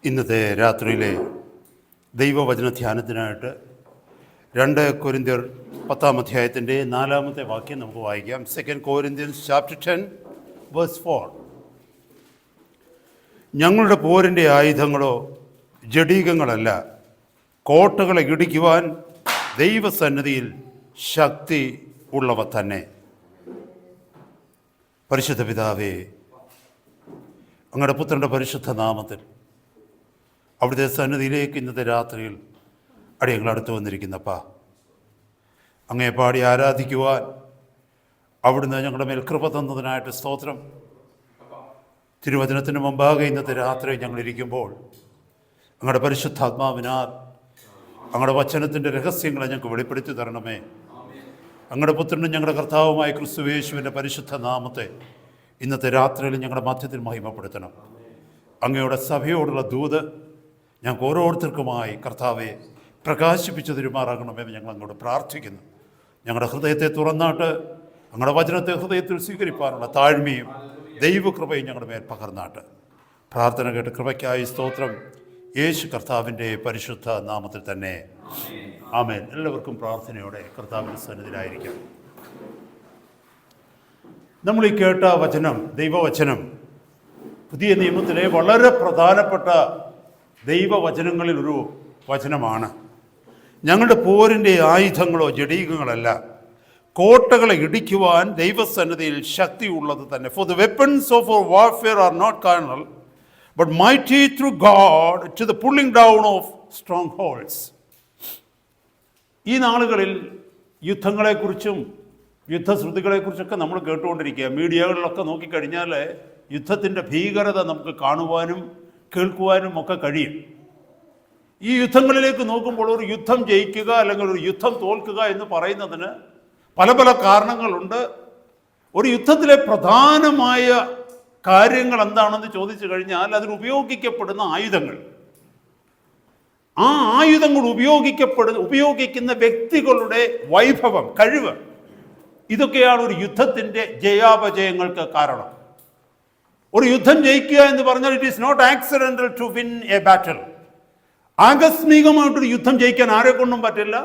ഇന്നത്തെ രാത്രിയിലെ ദൈവവചന ധ്യാനത്തിനായിട്ട് 2 കൊരിന്ത്യർ 10-ാം അധ്യായത്തിൻ്റെ 4-ാമത്തെ വാക്യം നമുക്ക് വായിക്കാം. 2 Corinthians chapter 10 verse 4. ഞങ്ങളുടെ പോരിൻ്റെ ആയുധങ്ങളോ ജഡീകങ്ങളല്ല, കോട്ടകളെ ഇടിക്കുവാൻ ദൈവസന്നിധിയിൽ ശക്തി ഉള്ളവ തന്നെ. പരിശുദ്ധ പിതാവേ, അങ്ങയുടെ പുത്രൻ്റെ പരിശുദ്ധ നാമത്തിൽ അവിടുത്തെ സന്നിധിയിലേക്ക് ഇന്നത്തെ രാത്രിയിൽ അടിയങ്ങൾ അടുത്ത് വന്നിരിക്കുന്നപ്പാ, അങ്ങയെ പാടി ആരാധിക്കുവാൻ അവിടുന്ന് ഞങ്ങളുടെ മേൽ കൃപ തന്നതിനായിട്ട് സ്തോത്രം. തിരുവചനത്തിന് മുമ്പാകെ ഇന്നത്തെ രാത്രി ഞങ്ങളിരിക്കുമ്പോൾ അങ്ങയുടെ പരിശുദ്ധാത്മാവിനാൽ അങ്ങയുടെ വചനത്തിൻ്റെ രഹസ്യങ്ങളെ ഞങ്ങൾക്ക് വെളിപ്പെടുത്തി തരണമേ. അങ്ങയുടെ പുത്രനും ഞങ്ങളുടെ കർത്താവുമായ ക്രിസ്തുയേശുവിൻ്റെ പരിശുദ്ധ നാമത്തെ ഇന്നത്തെ രാത്രിയിൽ ഞങ്ങളുടെ മധ്യത്തിൽ മഹിമപ്പെടുത്തണം. അങ്ങയുടെ സഭയോടുള്ള ദൂത് ഞങ്ങൾക്ക് ഓരോരുത്തർക്കുമായി കർത്താവെ പ്രകാശിപ്പിച്ചു തരുമാറാകണമെന്ന് ഞങ്ങൾ അങ്ങോട്ട് പ്രാർത്ഥിക്കുന്നു. ഞങ്ങളുടെ ഹൃദയത്തെ തുറന്നാട്ട് ഞങ്ങളുടെ വചനത്തെ ഹൃദയത്തിൽ സ്വീകരിക്കാനുള്ള താഴ്മയും ദൈവകൃപയും ഞങ്ങളുടെ മേൽ പകർന്നാട്ട്. പ്രാർത്ഥന കേട്ട് കൃപയ്ക്കായി സ്തോത്രം. യേശു കർത്താവിൻ്റെ പരിശുദ്ധ നാമത്തിൽ തന്നെ ആമേൻ. എല്ലാവർക്കും പ്രാർത്ഥനയോടെ കർത്താവിൻ്റെ സന്നിധിയിലായിരിക്കാം. നമ്മൾ ഈ കേട്ട വചനം, ദൈവവചനം, പുതിയ നിയമത്തിലെ വളരെ പ്രധാനപ്പെട്ട ദൈവവചനങ്ങളിൽ ഒരു വചനമാണ്. ഞങ്ങളുടെ പോരിൻ്റെ ആയുധങ്ങളോ ജഡീകങ്ങളല്ല, കോട്ടകളെ ഇടിക്കുവാൻ ദൈവസന്നിധിയിൽ ശക്തിയുള്ളത് തന്നെ. For the weapons of our warfare are not carnal but mighty through God to the pulling down of strongholds. ഈ നാളുകളിൽ യുദ്ധങ്ങളെക്കുറിച്ചും യുദ്ധശ്രുതികളെക്കുറിച്ചൊക്കെ നമ്മൾ കേട്ടുകൊണ്ടിരിക്കുക. മീഡിയകളിലൊക്കെ നോക്കിക്കഴിഞ്ഞാൽ യുദ്ധത്തിൻ്റെ ഭീകരത നമുക്ക് കാണുവാനും കേൾക്കുവാനും ഒക്കെ കഴിയും. ഈ യുദ്ധങ്ങളിലേക്ക് നോക്കുമ്പോൾ ഒരു യുദ്ധം ജയിക്കുക അല്ലെങ്കിൽ ഒരു യുദ്ധം തോൽക്കുക എന്ന് പറയുന്നതിന് പല പല കാരണങ്ങളുണ്ട്. ഒരു യുദ്ധത്തിലെ പ്രധാനമായ കാര്യങ്ങൾ എന്താണെന്ന് ചോദിച്ചു കഴിഞ്ഞാൽ അതിന് ഉപയോഗിക്കപ്പെടുന്ന ആയുധങ്ങൾ, ആ ആയുധങ്ങൾ ഉപയോഗിക്കുന്ന വ്യക്തികളുടെ വൈഭവം, കഴിവ്, ഇതൊക്കെയാണ് ഒരു യുദ്ധത്തിൻ്റെ ജയാപജയങ്ങൾക്ക് കാരണം. ഒരു യുദ്ധം ജയിക്കുക എന്ന് പറഞ്ഞാൽ it is not accidental to win a battle. ആകസ്മികമായിട്ടൊരു യുദ്ധം ജയിക്കാൻ ആരെ കൊണ്ടും പറ്റില്ല.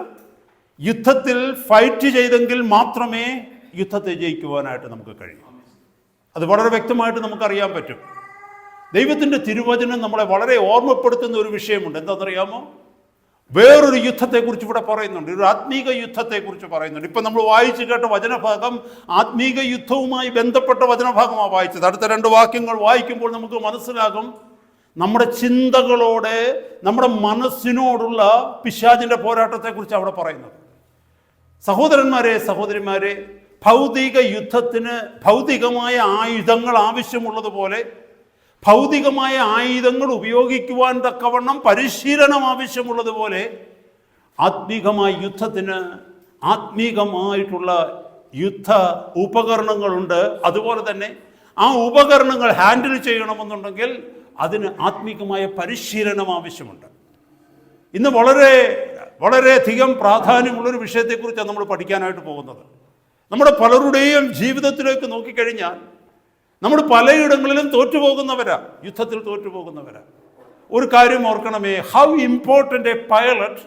യുദ്ധത്തിൽ ഫൈറ്റ് ചെയ്തെങ്കിൽ മാത്രമേ യുദ്ധത്തെ ജയിക്കുവാനായിട്ട് നമുക്ക് കഴിയൂ. അത് വളരെ വ്യക്തമായിട്ട് നമുക്കറിയാൻ പറ്റും. ദൈവത്തിൻ്റെ തിരുവചനം നമ്മളെ വളരെ ഓർമ്മപ്പെടുത്തുന്ന ഒരു വിഷയമുണ്ട്. എന്താണെന്നറിയാമോ? വേറൊരു യുദ്ധത്തെക്കുറിച്ച് ഇവിടെ പറയുന്നുണ്ട്, ഒരു ആത്മീക യുദ്ധത്തെക്കുറിച്ച് പറയുന്നുണ്ട്. ഇപ്പം നമ്മൾ വായിച്ചു കേട്ട വചനഭാഗം ആത്മീക യുദ്ധവുമായി ബന്ധപ്പെട്ട വചനഭാഗമാണ് വായിച്ചത്. അടുത്ത 2 വാക്യങ്ങൾ വായിക്കുമ്പോൾ നമുക്ക് മനസ്സിലാകും നമ്മുടെ ചിന്തകളോടെ, നമ്മുടെ മനസ്സിനോടുള്ള പിശാചിൻ്റെ പോരാട്ടത്തെക്കുറിച്ച് അവിടെ പറയുന്നത്. സഹോദരന്മാരെ, സഹോദരിമാരെ, ഭൗതിക യുദ്ധത്തിന് ഭൗതികമായ ആയുധങ്ങൾ ആവശ്യമുള്ളതുപോലെ ഭൗതികമായ ആയുധങ്ങൾ ഉപയോഗിക്കുവാൻ തക്കവണ്ണം പരിശീലനം ആവശ്യമുള്ളതുപോലെ ആത്മീകമായ യുദ്ധത്തിന് ആത്മീകമായിട്ടുള്ള യുദ്ധ ഉപകരണങ്ങളുണ്ട്. അതുപോലെ തന്നെ ആ ഉപകരണങ്ങൾ ഹാൻഡിൽ ചെയ്യണമെന്നുണ്ടെങ്കിൽ അതിന് ആത്മീകമായ പരിശീലനം ആവശ്യമുണ്ട്. ഇന്ന് വളരെയധികം പ്രാധാന്യമുള്ളൊരു വിഷയത്തെക്കുറിച്ചാണ് നമ്മൾ പഠിക്കാനായിട്ട് പോകുന്നത്. നമ്മുടെ പലരുടെയും ജീവിതത്തിലേക്ക് നോക്കിക്കഴിഞ്ഞാൽ നമ്മൾ പലയിടങ്ങളിലും തോറ്റുപോകുന്നവരാ, യുദ്ധത്തിൽ തോറ്റുപോകുന്നവരാ. ഒരു കാര്യം ഓർക്കണമേ, how important a pilot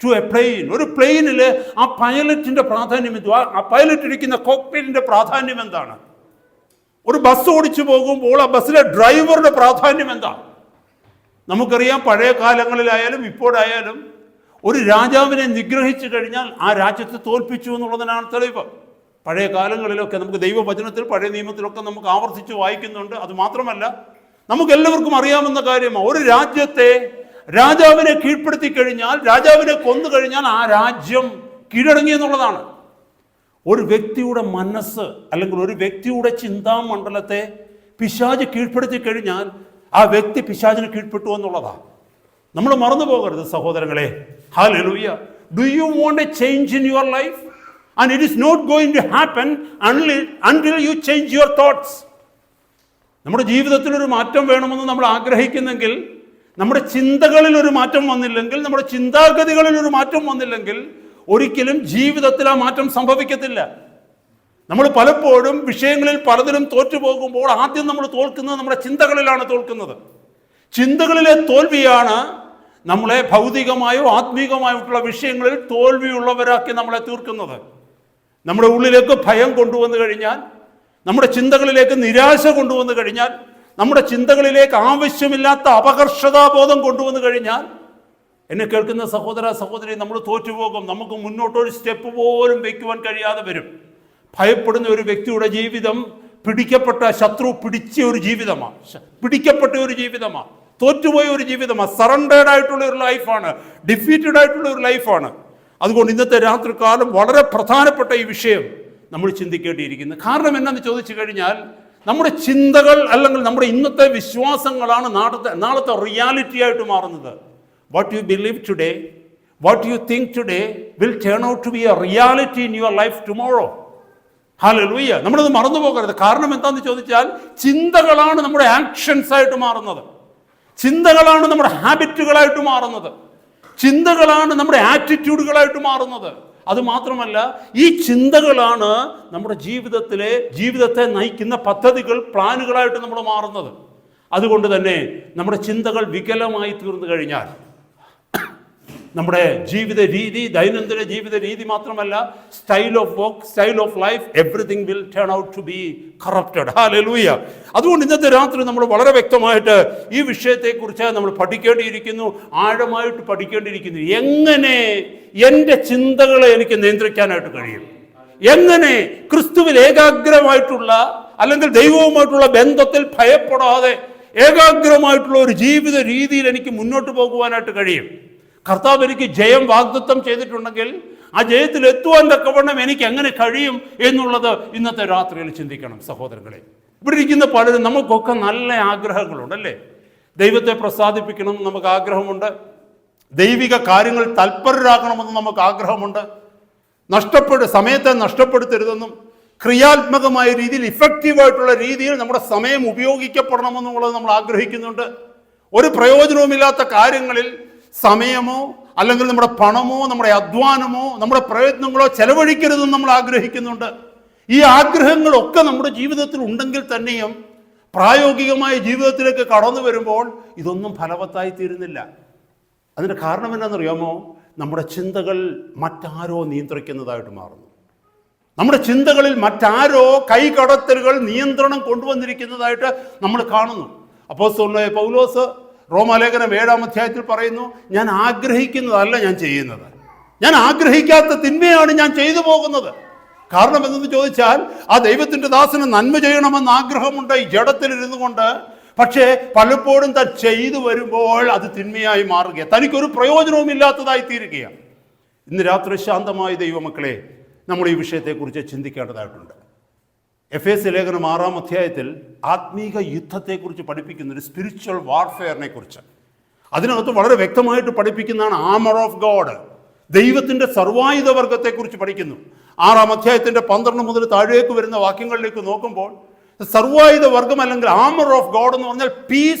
to a plane. ഒരു പ്ലെയിനിൽ ആ പൈലറ്റിൻ്റെ പ്രാധാന്യം എന്തുവാ? ആ പൈലറ്റ് ഇരിക്കുന്ന കോക്പിറ്റിൻ്റെ പ്രാധാന്യം എന്താണ്? ഒരു ബസ് ഓടിച്ചു പോകുമ്പോൾ ആ ബസ്സിലെ ഡ്രൈവറുടെ പ്രാധാന്യം എന്താണ്? നമുക്കറിയാം, പഴയ കാലങ്ങളിലായാലും ഇപ്പോഴായാലും ഒരു രാജാവിനെ നിഗ്രഹിച്ചു കഴിഞ്ഞാൽ ആ രാജ്യത്തെ തോൽപ്പിച്ചു എന്നുള്ളതിനാണ് തെളിവ്. പഴയ കാലങ്ങളിലൊക്കെ നമുക്ക് ദൈവവചനത്തിൽ, പഴയ നിയമത്തിലൊക്കെ നമുക്ക് ആവർത്തിച്ച് വായിക്കുന്നുണ്ട്. അത് മാത്രമല്ല, നമുക്കെല്ലാവർക്കും അറിയാവുന്ന കാര്യമാണ്, ഒരു രാജ്യത്തെ രാജാവിനെ കീഴ്പ്പെടുത്തി കഴിഞ്ഞാൽ, രാജാവിനെ കൊന്നു കഴിഞ്ഞാൽ ആ രാജ്യം കീഴടങ്ങി എന്നുള്ളതാണ്. ഒരു വ്യക്തിയുടെ മനസ്സ് അല്ലെങ്കിൽ ഒരു വ്യക്തിയുടെ ചിന്താമണ്ഡലത്തെ പിശാച് കീഴ്പ്പെടുത്തി കഴിഞ്ഞാൽ ആ വ്യക്തി പിശാചിന് കീഴ്പ്പെട്ടു എന്നുള്ളതാണ്. നമ്മൾ മറന്നു പോകരുത് സഹോദരങ്ങളെ. Hallelujah. Do you want A change in your life? And it is not going to happen until you change your thoughts. നമ്മുടെ ജീവിതത്തിലൊരു മാറ്റം വേണമെന്ന് നമ്മൾ ആഗ്രഹിക്കുന്നെങ്കിൽ, നമ്മുടെ ചിന്തകളിൽ ഒരു മാറ്റം വന്നില്ലെങ്കിൽ, നമ്മുടെ ചിന്താഗതികളിൽ ഒരു മാറ്റം വന്നില്ലെങ്കിൽ ഒരിക്കലും ജീവിതത്തിൽ ആ മാറ്റം സംഭവിക്കത്തില്ല. നമ്മൾ പലപ്പോഴും വിഷയങ്ങളിൽ പലതിലും തോറ്റുപോകുമ്പോൾ ആദ്യം നമ്മൾ തോൽക്കുന്നത് നമ്മുടെ ചിന്തകളിലാണ് തോൽക്കുന്നത്. ചിന്തകളിലെ തോൽവിയാണ് നമ്മളെ ഭൗതികമായോ ആത്മീകമായിട്ടുള്ള വിഷയങ്ങളിൽ തോൽവിയുള്ളവരാക്കി നമ്മളെ തീർക്കുന്നത്. നമ്മുടെ ഉള്ളിലേക്ക് ഭയം കൊണ്ടുവന്നു കഴിഞ്ഞാൽ, നമ്മുടെ ചിന്തകളിലേക്ക് നിരാശ കൊണ്ടുവന്നു കഴിഞ്ഞാൽ, നമ്മുടെ ചിന്തകളിലേക്ക് ആവശ്യമില്ലാത്ത അപകർഷതാബോധം കൊണ്ടുവന്നു കഴിഞ്ഞാൽ, എന്നെ കേൾക്കുന്ന സഹോദര സഹോദരി, നമ്മൾ തോറ്റുപോകും. നമുക്ക് മുന്നോട്ടൊരു സ്റ്റെപ്പ് പോലും വയ്ക്കുവാൻ കഴിയാതെ വരും. ഭയപ്പെടുന്ന ഒരു വ്യക്തിയുടെ ജീവിതം പിടിക്കപ്പെട്ട ശത്രു പിടിച്ച ഒരു ജീവിതമാണ്, പിടിക്കപ്പെട്ട ഒരു ജീവിതമാണ്, തോറ്റുപോയ ഒരു ജീവിതമാണ്, സറണ്ടേഡ് ആയിട്ടുള്ള ഒരു ലൈഫാണ്, ഡിഫീറ്റഡ് ആയിട്ടുള്ള ഒരു ലൈഫാണ്. അതുകൊണ്ട് ഇന്നത്തെ രാത്രികാലം വളരെ പ്രധാനപ്പെട്ട ഈ വിഷയം നമ്മൾ ചിന്തിക്കേണ്ടിയിരിക്കുന്നു. കാരണം എന്നാന്ന് ചോദിച്ചു കഴിഞ്ഞാൽ, നമ്മുടെ ചിന്തകൾ അല്ലെങ്കിൽ നമ്മുടെ ഇന്നത്തെ വിശ്വാസങ്ങളാണ് നാളത്തെ റിയാലിറ്റി ആയിട്ട് മാറുന്നത്. What you believe today, what you think today will turn out to be a reality in your life tomorrow. Hallelujah. നമ്മളത് മറന്നു പോകരുത്. കാരണം എന്താണെന്ന് ചോദിച്ചാൽ, ചിന്തകളാണ് നമ്മുടെ ആക്ഷൻസ് ആയിട്ട് മാറുന്നത്, ചിന്തകളാണ് നമ്മുടെ ഹാബിറ്റുകളായിട്ട് മാറുന്നത്, ചിന്തകളാണ് നമ്മുടെ ആറ്റിറ്റ്യൂഡുകളായിട്ട് മാറുന്നത്. അതുമാത്രമല്ല, ഈ ചിന്തകളാണ് നമ്മുടെ ജീവിതത്തെ നയിക്കുന്ന പദ്ധതികൾ, പ്ലാനുകളായിട്ട് നമ്മൾ മാറുന്നത്. അതുകൊണ്ട് തന്നെ നമ്മുടെ ചിന്തകൾ വികലമായി തീർന്നു കഴിഞ്ഞാൽ നമ്മുടെ ജീവിത രീതി, ദൈനംദിന ജീവിത രീതി മാത്രമല്ല, style of work, style of life, everything will turn out to be corrupted. Hallelujah. അതുകൊണ്ട് ഇന്നത്തെ രാത്രി നമ്മൾ വളരെ വ്യക്തമായിട്ട് ഈ വിഷയത്തെക്കുറിച്ച് നമ്മൾ പഠിക്കേണ്ടിയിരിക്കുന്നു, ആഴമായിട്ട് പഠിക്കേണ്ടിയിരിക്കുന്നു. എങ്ങനെ എൻ്റെ ചിന്തകളെ എനിക്ക് നിയന്ത്രിക്കാനായിട്ട് കഴിയും? എങ്ങനെ ക്രിസ്തുവിൽ ഏകാഗ്രമായിട്ടുള്ള അല്ലെങ്കിൽ ദൈവവുമായിട്ടുള്ള ബന്ധത്തിൽ ഭയപ്പെടാതെ ഏകാഗ്രമായിട്ടുള്ള ഒരു ജീവിത രീതിയിൽ എനിക്ക് മുന്നോട്ട് പോകുവാനായിട്ട് കഴിയും? കർത്താവ് എനിക്ക് ജയം വാഗ്ദത്തം ചെയ്തിട്ടുണ്ടെങ്കിൽ ആ ജയത്തിൽ എത്തുവാൻ തക്കവണ്ണം എനിക്ക് എങ്ങനെ കഴിയും എന്നുള്ളത് ഇന്നത്തെ രാത്രിയിൽ ചിന്തിക്കണം സഹോദരങ്ങളെ. ഇവിടെ ഇരിക്കുന്ന പലരും, നമുക്കൊക്കെ നല്ല ആഗ്രഹങ്ങളുണ്ട് അല്ലേ? ദൈവത്തെ പ്രസാദിപ്പിക്കണം നമുക്ക് ആഗ്രഹമുണ്ട്, ദൈവിക കാര്യങ്ങൾ തൽപരരാകണമെന്ന് നമുക്ക് ആഗ്രഹമുണ്ട്, സമയത്തെ നഷ്ടപ്പെടുത്തരുതെന്നും ക്രിയാത്മകമായ രീതിയിൽ, ഇഫക്റ്റീവായിട്ടുള്ള രീതിയിൽ നമ്മുടെ സമയം ഉപയോഗിക്കപ്പെടണമെന്നുള്ളത് നമ്മൾ ആഗ്രഹിക്കുന്നുണ്ട്. ഒരു പ്രയോജനവുമില്ലാത്ത കാര്യങ്ങളിൽ സമയമോ അല്ലെങ്കിൽ നമ്മുടെ പണമോ നമ്മുടെ അധ്വാനമോ നമ്മുടെ പ്രയത്നങ്ങളോ ചെലവഴിക്കരുതെന്ന് നമ്മൾ ആഗ്രഹിക്കുന്നുണ്ട്. ഈ ആഗ്രഹങ്ങളൊക്കെ നമ്മുടെ ജീവിതത്തിൽ ഉണ്ടെങ്കിൽ തന്നെയും പ്രായോഗികമായ ജീവിതത്തിലേക്ക് കടന്നു വരുമ്പോൾ ഇതൊന്നും ഫലവത്തായി തീരുന്നില്ല. അതിൻ്റെ കാരണം എന്താണെന്നറിയാമോ? നമ്മുടെ ചിന്തകൾ മറ്റാരോ നിയന്ത്രിക്കുന്നതായിട്ട് മാറുന്നു. നമ്മുടെ ചിന്തകളിൽ മറ്റാരോ കൈകടത്തലുകൾ, നിയന്ത്രണം കൊണ്ടുവന്നിരിക്കുന്നതായിട്ട് നമ്മൾ കാണുന്നു. അപ്പോസ്തലനായ പൗലോസ് റോമാലേഖനം 7-ാം അധ്യായത്തിൽ പറയുന്നു, ഞാൻ ആഗ്രഹിക്കുന്നതല്ല ഞാൻ ചെയ്യുന്നത്, ഞാൻ ആഗ്രഹിക്കാത്ത തിന്മയാണ് ഞാൻ ചെയ്തു പോകുന്നത്. കാരണം എന്തെന്ന് ചോദിച്ചാൽ, ആ ദൈവത്തിൻ്റെ ദാസന് നന്മ ചെയ്യണമെന്ന് ആഗ്രഹമുണ്ട് ഈ ജഡത്തിലിരുന്നു കൊണ്ട്. പക്ഷേ പലപ്പോഴും താൻ ചെയ്തു വരുമ്പോൾ അത് തിന്മയായി മാറുകയാണ്, തനിക്കൊരു പ്രയോജനവും ഇല്ലാത്തതായി തീരുകയാണ്. ഇന്ന് രാത്രി ശാന്തമായ ദൈവമക്കളെ, നമ്മൾ ഈ വിഷയത്തെക്കുറിച്ച് ചിന്തിക്കേണ്ടതായിട്ടുണ്ട്. എഫേസ്യ ലേഖനം 6-ാം അധ്യായത്തിൽ ആത്മീക യുദ്ധത്തെക്കുറിച്ച് പഠിപ്പിക്കുന്ന ഒരു സ്പിരിച്വൽ വാർഫെയറിനെ കുറിച്ച് അതിനകത്ത് വളരെ വ്യക്തമായിട്ട് പഠിപ്പിക്കുന്നതാണ് ആർമർ ഓഫ് ഗോഡ്. ദൈവത്തിൻ്റെ സർവായുധ വർഗത്തെക്കുറിച്ച് പഠിക്കുന്നു. 6-ാം അധ്യായത്തിൻ്റെ 12 മുതൽ താഴേക്ക് വരുന്ന വാക്യങ്ങളിലേക്ക് നോക്കുമ്പോൾ, സർവായുധ വർഗം അല്ലെങ്കിൽ ആർമർ ഓഫ് ഗോഡ് എന്ന് പറഞ്ഞാൽ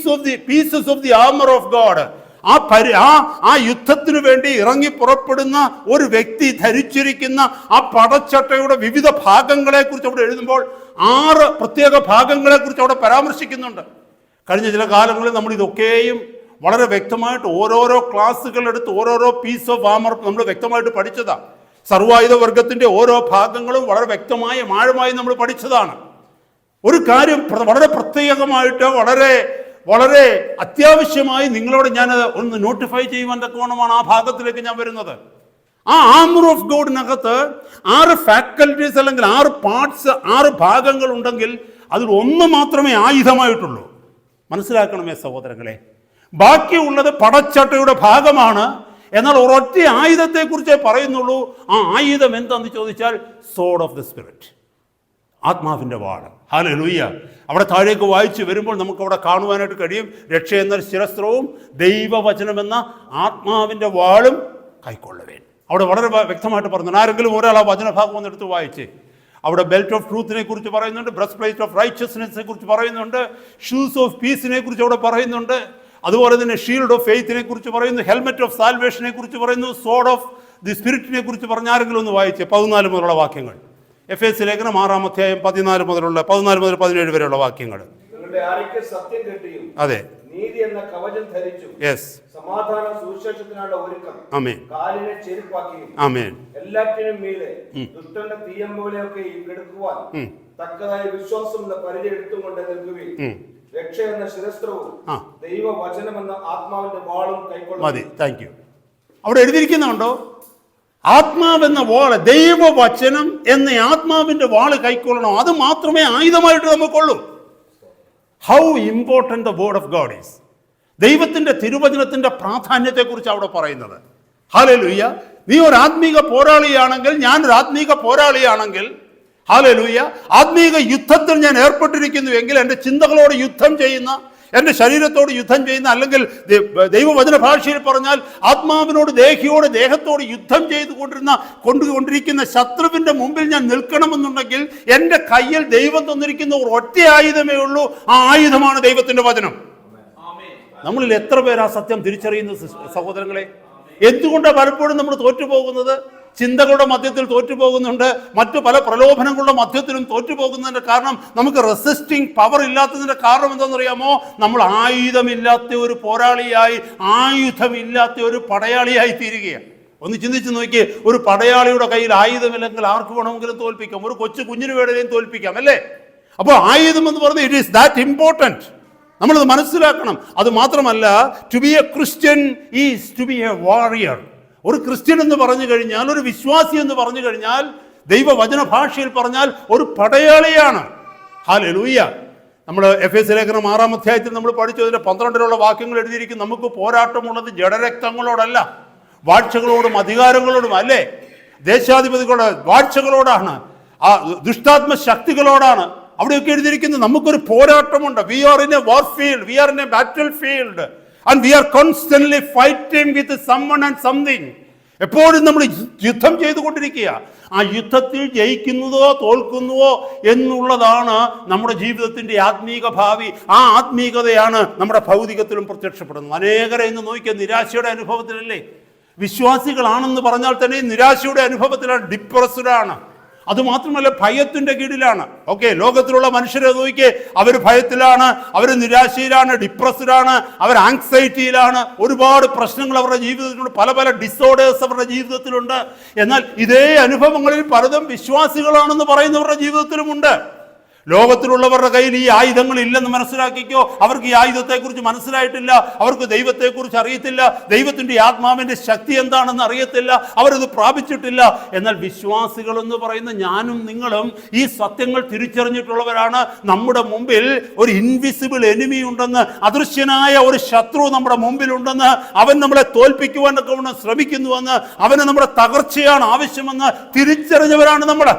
pieces of the armour of God. ആ യുദ്ധത്തിന് വേണ്ടി ഇറങ്ങി പുറപ്പെടുന്ന ഒരു വ്യക്തി ധരിച്ചിരിക്കുന്ന ആ പടച്ചട്ടയുടെ വിവിധ ഭാഗങ്ങളെ കുറിച്ച് അവിടെ എഴുതുമ്പോൾ 6 പ്രത്യേക ഭാഗങ്ങളെ കുറിച്ച് അവിടെ പരാമർശിക്കുന്നുണ്ട്. കഴിഞ്ഞ ചില കാലങ്ങളിൽ നമ്മൾ ഇതൊക്കെയും വളരെ വ്യക്തമായിട്ട് ഓരോരോ ക്ലാസ്സുകൾ എടുത്ത് ഓരോരോ പീസ് ഓഫ് ആർമർ നമ്മൾ വ്യക്തമായിട്ട് പഠിച്ചതാണ്. സർവായുധ വർഗത്തിന്റെ ഓരോ ഭാഗങ്ങളും വളരെ വ്യക്തമായി ആഴമായി നമ്മൾ പഠിച്ചതാണ്. ഒരു കാര്യം വളരെ പ്രത്യേകമായിട്ട് വളരെ അത്യാവശ്യമായി നിങ്ങളോട് ഞാൻ ഒന്ന് നോട്ടിഫൈ ചെയ്യുവാൻ തക്കവണ്ണമാണ് ആ ഭാഗത്തിലേക്ക് ഞാൻ വരുന്നത്. ആ ആർമർ ഓഫ് ഗോഡിനകത്ത് 6 ഫാക്കൽറ്റീസ് അല്ലെങ്കിൽ 6 പാർട്സ്, 6 ഭാഗങ്ങൾ ഉണ്ടെങ്കിൽ അതിൽ ഒന്ന് മാത്രമേ ആയുധമായിട്ടുള്ളൂ. മനസ്സിലാക്കണമേ സഹോദരങ്ങളെ. ബാക്കിയുള്ളത് പടച്ചട്ടയുടെ ഭാഗമാണ്. എന്നാൽ ഒരൊറ്റ ആയുധത്തെക്കുറിച്ചേ പറയുന്നുള്ളൂ. ആ ആയുധം എന്താണെന്ന് ചോദിച്ചാൽ സോർഡ് ഓഫ് ദി സ്പിരിറ്റ്, ആത്മാവിൻ്റെ വാൾ. ഹല്ലേലൂയ. അവിടെ താഴേക്ക് വായിച്ച് വരുമ്പോൾ നമുക്കവിടെ കാണുവാനായിട്ട് കഴിയും, രക്ഷ എന്ന ശിരസ്ത്രവും ദൈവവചനമെന്ന ആത്മാവിൻ്റെ വാളും കൈക്കൊള്ളുവേൻ. അവിടെ വളരെ വ്യക്തമായിട്ട് പറഞ്ഞു. ആരെങ്കിലും ഒരാൾ ആ വചനഭാഗം ഒന്ന് എടുത്ത് വായിച്ച്, അവിടെ ബെൽറ്റ് ഓഫ് ട്രൂത്തിനെ കുറിച്ച് പറയുന്നുണ്ട്, ബ്രസ്റ്റ് പ്ലേറ്റ് ഓഫ് റൈച്ചസ്നെസ്സിനെ കുറിച്ച് പറയുന്നുണ്ട്, ഷൂസ് ഓഫ് പീസിനെ കുറിച്ച് അവിടെ പറയുന്നുണ്ട്, അതുപോലെ തന്നെ ഷീൽഡ് ഓഫ് ഫെയ്ത്തിനെ കുറിച്ച് പറയുന്നു, ഹെൽമെറ്റ് ഓഫ് സാൽവേഷനെ കുറിച്ച് പറയുന്നു, സോർഡ് ഓഫ് ദി സ്പിരിറ്റിനെ കുറിച്ച് പറഞ്ഞ ആരെങ്കിലും ഒന്ന് വായിച്ച് 14 മുതലുള്ള വാക്യങ്ങൾ. എഫേസ്യ ലേഖനം 6-ാം അധ്യായം 14 മുതൽ 17 വരെയുള്ള വാക്യങ്ങൾ. അതെ, നീതി എന്ന കവചം ധരിച്ചു. സമാധാന സുവിശേഷത്തിനുള്ള ഒരുക്കം. കാലിനെ ചെരുപ്പാക്കിയും എല്ലാറ്റിനും മീതെ ദുഷ്ടന്റെ തീയമ്പുകളെയൊക്കെ കെടുക്കുവാൻ തക്കതായ വിശ്വാസം എന്ന പരിചയം എടുത്തുകൊണ്ട് നിൽക്കുകയും രക്ഷ എന്ന ശിരസ്ത്രവും ദൈവവചനം എന്ന ആത്മാവിന്റെ വാളും കൈക്കൊള്ളും. അവിടെ എഴുതിയിരിക്കുന്നുണ്ടോ? ആത്മാവെന്ന വാള്, ദൈവവചനം എന്ന ആത്മാവിന്റെ വാള് കൈക്കൊള്ളണം. അത് മാത്രമേ ആയുധമായിട്ട് നമുക്കുള്ളൂ. How important the word of God is. ദൈവത്തിന്റെ തിരുവചനത്തിന്റെ പ്രാധാന്യത്തെക്കുറിച്ച് അവിടെ പറയുന്നത്. ഹല്ലേലൂയ. നീ ഒരു ആത്മീക പോരാളിയാണെങ്കിൽ, ഞാനൊരു ആത്മീക പോരാളിയാണെങ്കിൽ, ഹല്ലേലൂയ, ആത്മീക യുദ്ധത്തിൽ ഞാൻ ഏർപ്പെട്ടിരിക്കുന്നു എങ്കിൽ എൻ്റെ ചിന്തകളോട് യുദ്ധം ചെയ്യുന്ന, എൻ്റെ ശരീരത്തോട് യുദ്ധം ചെയ്യുന്ന, അല്ലെങ്കിൽ ദൈവവചന ഭാഷയിൽ പറഞ്ഞാൽ ആത്മാവിനോട്, ദേഹത്തോട് യുദ്ധം കൊണ്ടുകൊണ്ടിരിക്കുന്ന ശത്രുവിന്റെ മുമ്പിൽ ഞാൻ നിൽക്കണമെന്നുണ്ടെങ്കിൽ എൻ്റെ കയ്യിൽ ദൈവം തന്നിരിക്കുന്ന ഒരു ഒറ്റ ആയുധമേ ഉള്ളൂ. ആ ആയുധമാണ് ദൈവത്തിന്റെ വചനം. നമ്മളിൽ എത്ര പേർ ആ സത്യം തിരിച്ചറിയുന്ന സഹോദരങ്ങളെ? എന്തുകൊണ്ടാണ് പലപ്പോഴും നമ്മൾ തോറ്റുപോകുന്നത്? ചിന്തകളുടെ മധ്യത്തിൽ തോറ്റുപോകുന്നുണ്ട്, മറ്റു പല പ്രലോഭനങ്ങളുടെ മധ്യത്തിലും തോറ്റുപോകുന്നതിന്റെ കാരണം നമുക്ക് റെസിസ്റ്റിംഗ് പവർ ഇല്ലാത്തതിന്റെ കാരണം എന്താണെന്നറിയാമോ? നമ്മൾ ആയുധമില്ലാത്ത ഒരു പോരാളിയായി, ആയുധമില്ലാത്ത ഒരു പടയാളിയായി തീരുകയാണ്. ഒന്ന് ചിന്തിച്ച് നോക്കിയേ, ഒരു പടയാളിയുടെ കയ്യിൽ ആയുധമില്ലെങ്കിൽ ആർക്ക് വേണമെങ്കിലും തോൽപ്പിക്കാം, ഒരു കുഞ്ഞിന് വേണമെങ്കിലും തോൽപ്പിക്കാം, അല്ലേ? അപ്പോൾ ആയുധം എന്ന് പറയുന്നത് ഇറ്റ് ഈസ് ദാറ്റ് ഇമ്പോർട്ടൻറ്റ്. നമ്മളത് മനസ്സിലാക്കണം. അത് മാത്രമല്ല, to be a Christian is to be a warrior. ഒരു ക്രിസ്ത്യൻ എന്ന് പറഞ്ഞു കഴിഞ്ഞാൽ, ഒരു വിശ്വാസി എന്ന് പറഞ്ഞു കഴിഞ്ഞാൽ, ദൈവവചന ഭാഷയിൽ പറഞ്ഞാൽ ഒരു പടയാളിയാണ്. ഹല്ലേലൂയ. നമ്മൾ എഫേസ്യ ലേഖനം 6-ാം അധ്യായത്തിൽ നമ്മൾ പഠിച്ചതിന്റെ 12-ലുള്ള വാക്യങ്ങൾ എഴുതിയിരിക്കും. നമുക്ക് പോരാട്ടമുള്ളത് ജഡരക്തങ്ങളോടല്ല, വാഴ്ചകളോടും അധികാരങ്ങളോടും, അല്ലേ? ദേശാധിപതികളുടെ വാഴ്ചകളോടാണ്, ആ ദുഷ്ടാത്മ ശക്തികളോടാണ്. അവിടെയൊക്കെ എഴുതിയിരിക്കുന്നത് നമുക്കൊരു പോരാട്ടമുണ്ട്. We are in a warfield, we are in a battle field, and we are constantly fighting with someone and something. എപ്പോഴും നമ്മൾ യുദ്ധം ചെയ്തുകൊണ്ടിരിക്കുക. ആ യുദ്ധത്തിൽ ജയിക്കുന്നതോ തോൽക്കുന്നതോ എന്നുള്ളതാണ് നമ്മുടെ ജീവിതത്തിന്റെ ആത്മീക ഭാവി. ആ ആത്മീകതയാണ് നമ്മുടെ ഭൗതികത്തിലും പ്രത്യക്ഷപ്പെടുന്നത്. അനേകരെ ഇന്ന് നോക്കിയ നിരാശയുടെ അനുഭവത്തിലല്ലേ? വിശ്വാസികളാണെന്ന് പറഞ്ഞാൽ തന്നെ നിരാശയുടെ അനുഭവത്തിലാണ്, ഡിപ്രസ്ഡ് ആണ്. അതുമാത്രമല്ല, ഭയത്തിന്റെ കീഴിലാണ്. ഓക്കെ, ലോകത്തിലുള്ള മനുഷ്യരെ നോക്കിയേ, അവർ ഭയത്തിലാണ്, അവർ നിരാശയിലാണ്, ഡിപ്രസ്ഡ് ആണ്, അവർ ആങ്സൈറ്റിയിലാണ്. ഒരുപാട് പ്രശ്നങ്ങൾ അവരുടെ ജീവിതത്തിലുണ്ട്, പല പല ഡിസോർഡേഴ്സ് അവരുടെ ജീവിതത്തിലുണ്ട്. എന്നാൽ ഇതേ അനുഭവങ്ങളിൽ പലതും വിശ്വാസികളാണെന്ന് പറയുന്നവരുടെ ജീവിതത്തിലുമുണ്ട്. ലോകത്തിലുള്ളവരുടെ കയ്യിൽ ഈ ആയുധങ്ങൾ ഇല്ലെന്ന് മനസ്സിലാക്കിക്കോ. അവർക്ക് ഈ ആയുധത്തെക്കുറിച്ച് മനസ്സിലായിട്ടില്ല, അവർക്ക് ദൈവത്തെക്കുറിച്ച് അറിയത്തില്ല, ദൈവത്തിൻ്റെ ആത്മാവിൻ്റെ ശക്തി എന്താണെന്ന് അറിയത്തില്ല, അവരത് പ്രാപിച്ചിട്ടില്ല. എന്നാൽ വിശ്വാസികൾ എന്ന് പറയുന്ന ഞാനും നിങ്ങളും ഈ സത്യങ്ങൾ തിരിച്ചറിഞ്ഞിട്ടുള്ളവരാണ്. നമ്മുടെ മുമ്പിൽ ഒരു ഇൻവിസിബിൾ എനിമി ഉണ്ടെന്ന്, അദൃശ്യനായ ഒരു ശത്രു നമ്മുടെ മുമ്പിലുണ്ടെന്ന്, അവൻ നമ്മളെ തോൽപ്പിക്കുവാനൊക്കെ ശ്രമിക്കുന്നുവെന്ന്, അവന് നമ്മുടെ തകർച്ചയാണ് ആവശ്യമെന്ന് തിരിച്ചറിഞ്ഞവരാണ് നമ്മൾ.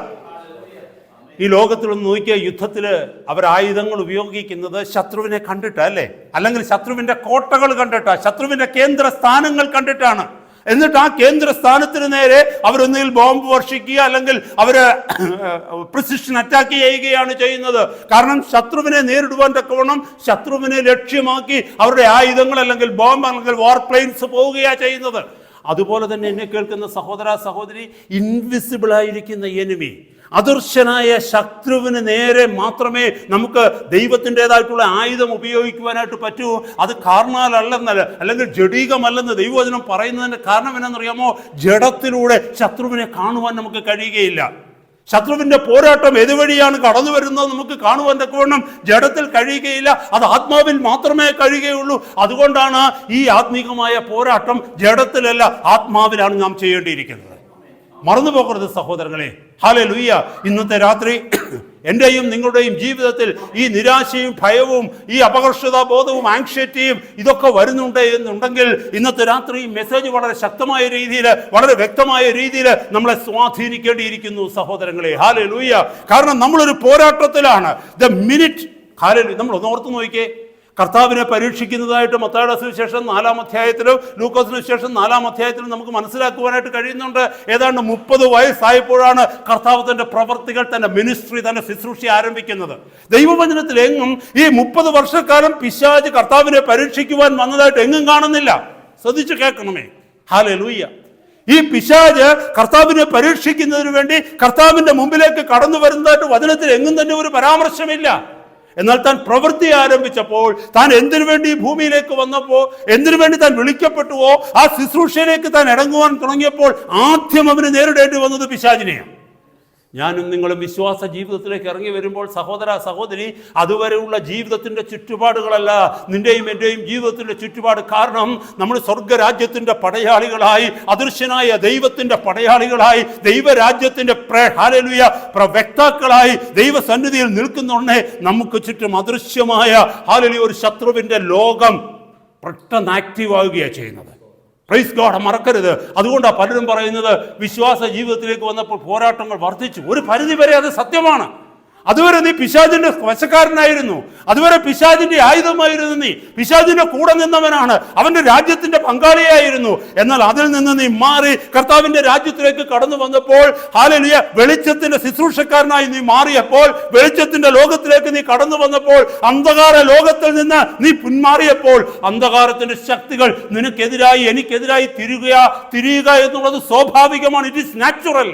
ഈ ലോകത്തിലൊന്ന് നോക്കിയ യുദ്ധത്തിൽ അവർ ആയുധങ്ങൾ ഉപയോഗിക്കുന്നത് ശത്രുവിനെ കണ്ടിട്ടാ, അല്ലേ? അല്ലെങ്കിൽ ശത്രുവിന്റെ കോട്ടകൾ കണ്ടിട്ടാ, ശത്രുവിന്റെ കേന്ദ്ര സ്ഥാനങ്ങൾ കണ്ടിട്ടാണ്. എന്നിട്ട് ആ കേന്ദ്ര സ്ഥാനത്തിന് നേരെ അവരൊന്നുകിൽ ബോംബ് വർഷിക്കുക, അല്ലെങ്കിൽ അവര് പ്രിസിഷൻ അറ്റാക്ക് ചെയ്യുകയാണ് ചെയ്യുന്നത്. കാരണം ശത്രുവിനെ നേരിടുവാൻ തക്കവണ്ണം ശത്രുവിനെ ലക്ഷ്യമാക്കി അവരുടെ ആയുധങ്ങൾ, അല്ലെങ്കിൽ ബോംബ്, അല്ലെങ്കിൽ വാർ പ്ലെയിൻസ് പോവുകയാണ് ചെയ്യുന്നത്. അതുപോലെ തന്നെ എന്നെ കേൾക്കുന്ന സഹോദര സഹോദരി, ഇൻവിസിബിൾ ആയിരിക്കുന്ന എനിമി, അദൃശ്യനായ ശത്രുവിന് നേരെ മാത്രമേ നമുക്ക് ദൈവത്തിൻ്റെതായിട്ടുള്ള ആയുധം ഉപയോഗിക്കുവാനായിട്ട് പറ്റൂ. അത് കാർണാലല്ലെന്നല്ല, അല്ലെങ്കിൽ ജഡീകമല്ലെന്ന് ദൈവവചനം പറയുന്നതിൻ്റെ കാരണം എന്നാണെന്നറിയാമോ? ജഡത്തിലൂടെ ശത്രുവിനെ കാണുവാൻ നമുക്ക് കഴിയുകയില്ല. ശത്രുവിന്റെ പോരാട്ടം ഏതുവഴിയാണ് കടന്നു വരുന്നത് നമുക്ക് കാണുവാൻ തക്കവണ്ണം ജഡത്തിൽ കഴിയുകയില്ല. അത് ആത്മാവിൽ മാത്രമേ കഴിയുകയുള്ളൂ. അതുകൊണ്ടാണ് ഈ ആത്മീകമായ പോരാട്ടം ജഡത്തിലല്ല, ആത്മാവിലാണ് നാം ചെയ്യേണ്ടിയിരിക്കുന്നത്. മറന്നു പോകരുത് സഹോദരങ്ങളെ. ഹല്ലേലൂയ. ഇന്നത്തെ രാത്രി എൻ്റെയും നിങ്ങളുടെയും ജീവിതത്തിൽ ഈ നിരാശയും ഭയവും ഈ അപകർഷതാബോധവും ആങ്ഷൈറ്റിയും ഇതൊക്കെ വരുന്നുണ്ട് എന്നുണ്ടെങ്കിൽ ഇന്നത്തെ രാത്രി ഈ മെസ്സേജ് വളരെ ശക്തമായ രീതിയിൽ, വളരെ വ്യക്തമായ രീതിയിൽ നമ്മളെ സ്വാധീനിക്കേണ്ടിയിരിക്കുന്നു സഹോദരങ്ങളെ. ഹല്ലേലൂയ. കാരണം നമ്മളൊരു പോരാട്ടത്തിലാണ്. ദ മിനിറ്റ്, ഹല്ലേലൂയ, നമ്മൾ ഒന്ന് ഓർത്ത് നോക്കിയേ, കർത്താവിനെ പരീക്ഷിക്കുന്നതായിട്ട് മത്തായിയുടെ സുവിശേഷം 4-ാം അധ്യായത്തിലും ലൂക്കോസിന് സുവിശേഷം 4-ാം അധ്യായത്തിലും നമുക്ക് മനസ്സിലാക്കുവാനായിട്ട് കഴിയുന്നുണ്ട്. ഏതാണ്ട് 30 വയസ്സായപ്പോഴാണ് കർത്താവ് തൻ്റെ പ്രവർത്തികൾ, തൻ്റെ മിനിസ്ട്രി, തൻ്റെ ശുശ്രൂഷ ആരംഭിക്കുന്നത്. ദൈവവചനത്തിൽ എങ്ങും ഈ 30 വർഷക്കാലം പിശാച് കർത്താവിനെ പരീക്ഷിക്കുവാൻ വന്നതായിട്ട് എങ്ങും കാണുന്നില്ല. ശ്രദ്ധിച്ചു കേൾക്കണമേ. ഹല്ലേലൂയ. ഈ പിശാച് കർത്താവിനെ പരീക്ഷിക്കുന്നതിന് വേണ്ടി കർത്താവിന്റെ മുമ്പിലേക്ക് കടന്നു വരുന്നതായിട്ട് വചനത്തിൽ എങ്ങും തന്നെ ഒരു പരാമർശമില്ല. എന്നാൽ താൻ പ്രവൃത്തി ആരംഭിച്ചപ്പോൾ, താൻ എന്തിനു വേണ്ടി ഈ ഭൂമിയിലേക്ക് വന്നപ്പോൾ, എന്തിനു വേണ്ടി താൻ വിളിക്കപ്പെട്ടുവോ ആ ശുശ്രൂഷയിലേക്ക് താൻ ഇറങ്ങുവാൻ തുടങ്ങിയപ്പോൾ ആദ്യം അവന് നേരിടേണ്ടി വന്നത് പിശാചിനെയാണ്. ഞാനും നിങ്ങളും വിശ്വാസ ജീവിതത്തിലേക്ക് ഇറങ്ങി വരുമ്പോൾ സഹോദര സഹോദരി, അതുവരെയുള്ള ജീവിതത്തിൻ്റെ ചുറ്റുപാടുകളല്ല നിന്റെയും എൻ്റെയും ജീവിതത്തിൻ്റെ ചുറ്റുപാട്. കാരണം നമ്മൾ സ്വർഗരാജ്യത്തിൻ്റെ പടയാളികളായി, അദൃശ്യനായ ദൈവത്തിൻ്റെ പടയാളികളായി, ദൈവരാജ്യത്തിൻ്റെ വ്യക്താക്കളായി ദൈവസന്നിധിയിൽ നിൽക്കുന്നുണ്ടേ നമുക്ക് ചുറ്റും അദൃശ്യമായ ഒരു ശത്രുവിൻ്റെ ലോകം പെട്ടെന്ന് ആക്റ്റീവ് ആവുകയാണ് ചെയ്യുന്നത്. പ്രൈസ് ഗോഡ്, മറക്കരുത്. അതുകൊണ്ടാണ് പലരും പറയുന്നത് വിശ്വാസ ജീവിതത്തിലേക്ക് വന്നപ്പോൾ പോരാട്ടങ്ങൾ വർദ്ധിച്ചു. ഒരു പരിധി വരെ അത് സത്യമാണ്. അതുവരെ നീ പിശാചിന്റെ വശക്കാരനായിരുന്നു, അതുവരെ പിശാചിന്റെ ആയുധമായിരുന്നു, നീ പിശാചിന്റെ കൂടെ നിന്നവനാണ്, അവന്റെ രാജ്യത്തിന്റെ പങ്കാളിയായിരുന്നു. എന്നാൽ അതിൽ നിന്ന് നീ മാറി കർത്താവിന്റെ രാജ്യത്തിലേക്ക് കടന്നു വന്നപ്പോൾ, ഹല്ലേലൂയ, വെളിച്ചത്തിന്റെ ശുശ്രൂഷക്കാരനായി നീ മാറിയപ്പോൾ, വെളിച്ചത്തിന്റെ ലോകത്തിലേക്ക് നീ കടന്നു വന്നപ്പോൾ, അന്ധകാര ലോകത്തിൽ നിന്ന് നീ പിന്മാറിയപ്പോൾ, അന്ധകാരത്തിന്റെ ശക്തികൾ നിനക്കെതിരായി എനിക്കെതിരായി തിരിയുക എന്നുള്ളത് സ്വാഭാവികമാണ്. It is natural.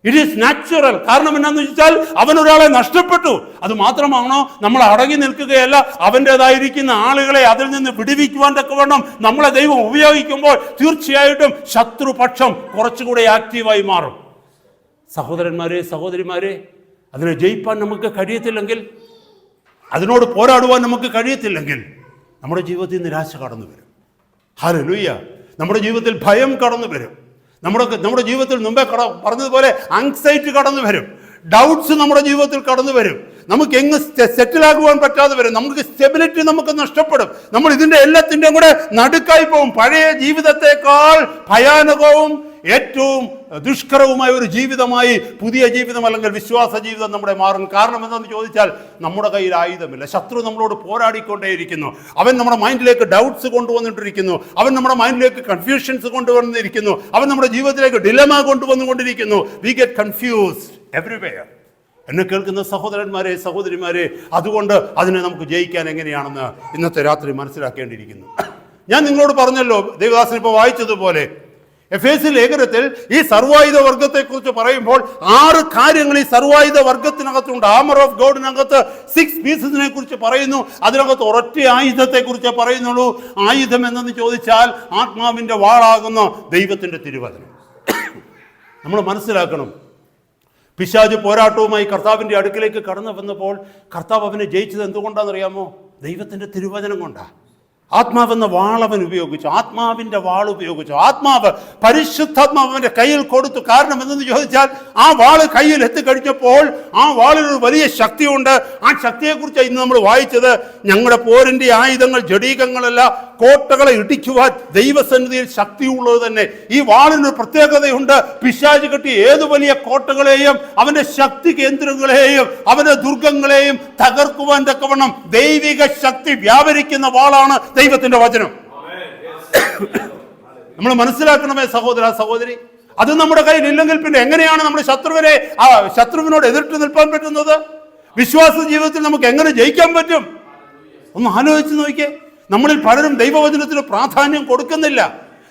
It is natural. കാരണം എന്നാന്ന് വെച്ചാൽ അവനൊരാളെ നഷ്ടപ്പെട്ടു. അത് മാത്രമാണോ, നമ്മൾ അടങ്ങി നിൽക്കുകയല്ല, അവൻ്റെതായിരിക്കുന്ന ആളുകളെ അതിൽ നിന്ന് വിടുവിക്കുവാൻ തക്കവണ്ണം നമ്മളെ ദൈവം ഉപയോഗിക്കുമ്പോൾ തീർച്ചയായിട്ടും ശത്രുപക്ഷം കുറച്ചുകൂടെ ആക്റ്റീവായി മാറും. സഹോദരന്മാരെ സഹോദരിമാരെ, അതിനെ ജയിപ്പാൻ നമുക്ക് കഴിയത്തില്ലെങ്കിൽ, അതിനോട് പോരാടുവാൻ നമുക്ക് കഴിയത്തില്ലെങ്കിൽ നമ്മുടെ ജീവിതത്തിൽ നിരാശ കടന്നു വരും. ഹല്ലേലൂയ. നമ്മുടെ ജീവിതത്തിൽ ഭയം കടന്നു വരും. നമ്മുടെ ജീവിതത്തിൽ മുമ്പേ പറഞ്ഞതുപോലെ ആങ്സൈറ്റി കടന്നു വരും, ഡൗട്ട്സ് നമ്മുടെ ജീവിതത്തിൽ കടന്നു വരും, നമുക്ക് എങ്ങ് സെറ്റിലാകുവാൻ പറ്റാതെ വരും, നമുക്ക് സ്റ്റെബിലിറ്റി നമുക്ക് നഷ്ടപ്പെടും. നമ്മൾ ഇതിൻ്റെ എല്ലാത്തിൻ്റെയും കൂടെ നടുക്കായി പോകും. പഴയ ജീവിതത്തെക്കാൾ ഭയാനകവും ഏറ്റവും ദുഷ്കരവുമായ ഒരു ജീവിതമായി പുതിയ ജീവിതം അല്ലെങ്കിൽ വിശ്വാസ ജീവിതം നമ്മുടെ മാറും. കാരണം എന്താണെന്ന് ചോദിച്ചാൽ നമ്മുടെ കയ്യിൽ ആയുധമില്ല. ശത്രു നമ്മളോട് പോരാടിക്കൊണ്ടേയിരിക്കുന്നു. അവൻ നമ്മുടെ മൈൻഡിലേക്ക് ഡൗട്ട്സ് കൊണ്ടുവന്നിട്ടിരിക്കുന്നു, അവൻ നമ്മുടെ മൈൻഡിലേക്ക് കൺഫ്യൂഷൻസ് കൊണ്ടുവന്നിരിക്കുന്നു, അവൻ നമ്മുടെ ജീവിതത്തിലേക്ക് ഡിലമ കൊണ്ടുവന്നുകൊണ്ടിരിക്കുന്നു. We get confused everywhere. എന്നെ കേൾക്കുന്ന സഹോദരന്മാരെ സഹോദരിമാരെ, അതുകൊണ്ട് അതിനെ നമുക്ക് ജയിക്കാൻ എങ്ങനെയാണെന്ന് ഇന്നത്തെ രാത്രി മനസ്സിലാക്കേണ്ടിയിരിക്കുന്നു. ഞാൻ നിങ്ങളോട് പറഞ്ഞല്ലോ, ദേവദാസൻ ഇപ്പോൾ വായിച്ചതുപോലെ എഫേസ്യ ലേഖനത്തിൽ ഈ സർവായുധ വർഗത്തെക്കുറിച്ച് പറയുമ്പോൾ 6 കാര്യങ്ങൾ ഈ സർവായുധ വർഗത്തിനകത്തുണ്ട്. ആമർ ഓഫ് ഗോഡിനകത്ത് 6 പീസസിനെ കുറിച്ച് പറയുന്നു. അതിനകത്ത് ഒരൊറ്റ ആയുധത്തെ കുറിച്ച് പറയുന്നുള്ളൂ. ആയുധം എന്തെന്ന് ചോദിച്ചാൽ ആത്മാവിൻ്റെ വാളാകുന്ന ദൈവത്തിൻ്റെ തിരുവചനം. നമ്മൾ മനസ്സിലാക്കണം, പിശാച് പോരാട്ടവുമായി കർത്താവിൻ്റെ അടുക്കിലേക്ക് കടന്നു വന്നപ്പോൾ കർത്താവ് അവനെ ജയിച്ചത് എന്തുകൊണ്ടാണെന്നറിയാമോ? ദൈവത്തിൻ്റെ തിരുവചനം കൊണ്ടാണ്. ആത്മാവെന്ന വാളവൻ ഉപയോഗിച്ചു, ആത്മാവിൻ്റെ വാൾ ഉപയോഗിച്ചു. ആത്മാവ്, പരിശുദ്ധാത്മാവിൻ്റെ കയ്യിൽ കൊടുത്തു. കാരണം എന്തെന്ന് ചോദിച്ചാൽ ആ വാള് കയ്യിൽ എത്തിക്കഴിഞ്ഞപ്പോൾ ആ വാളിനൊരു വലിയ ശക്തിയുണ്ട്. ആ ശക്തിയെക്കുറിച്ച് ഇന്ന് നമ്മൾ വായിച്ചത്. ഞങ്ങളുടെ പോരിൻ്റെ ആയുധങ്ങൾ ജഡീകങ്ങളല്ല, കോട്ടകളെ ഇടിക്കുവാൻ ദൈവസന്നിധിയിൽ ശക്തിയുള്ളത് തന്നെ. ഈ വാളിനൊരു പ്രത്യേകതയുണ്ട്. പിശാച് കെട്ടി ഏതു വലിയ കോട്ടകളെയും അവന്റെ ശക്തി കേന്ദ്രങ്ങളെയും അവന്റെ ദുർഗങ്ങളെയും തകർക്കുവാൻ തക്കവണ്ണം ദൈവിക ശക്തി വ്യാപരിക്കുന്ന വാളാണ് ദൈവത്തിന്റെ വചനം. നമ്മൾ മനസ്സിലാക്കണമേ സഹോദര സഹോദരി. അത് നമ്മുടെ കയ്യിൽ ഇല്ലെങ്കിൽ പിന്നെ എങ്ങനെയാണ് നമ്മുടെ ശത്രുവിനോട് എതിർത്ത് നിൽക്കാൻ പറ്റുന്നത്? വിശ്വാസ ജീവിതത്തിൽ നമുക്ക് എങ്ങനെ ജയിക്കാൻ പറ്റും? ഒന്ന് ആലോചിച്ച് നോക്കിയേ. നമ്മളിൽ പലരും ദൈവവചനത്തിന് പ്രാധാന്യം കൊടുക്കുന്നില്ല,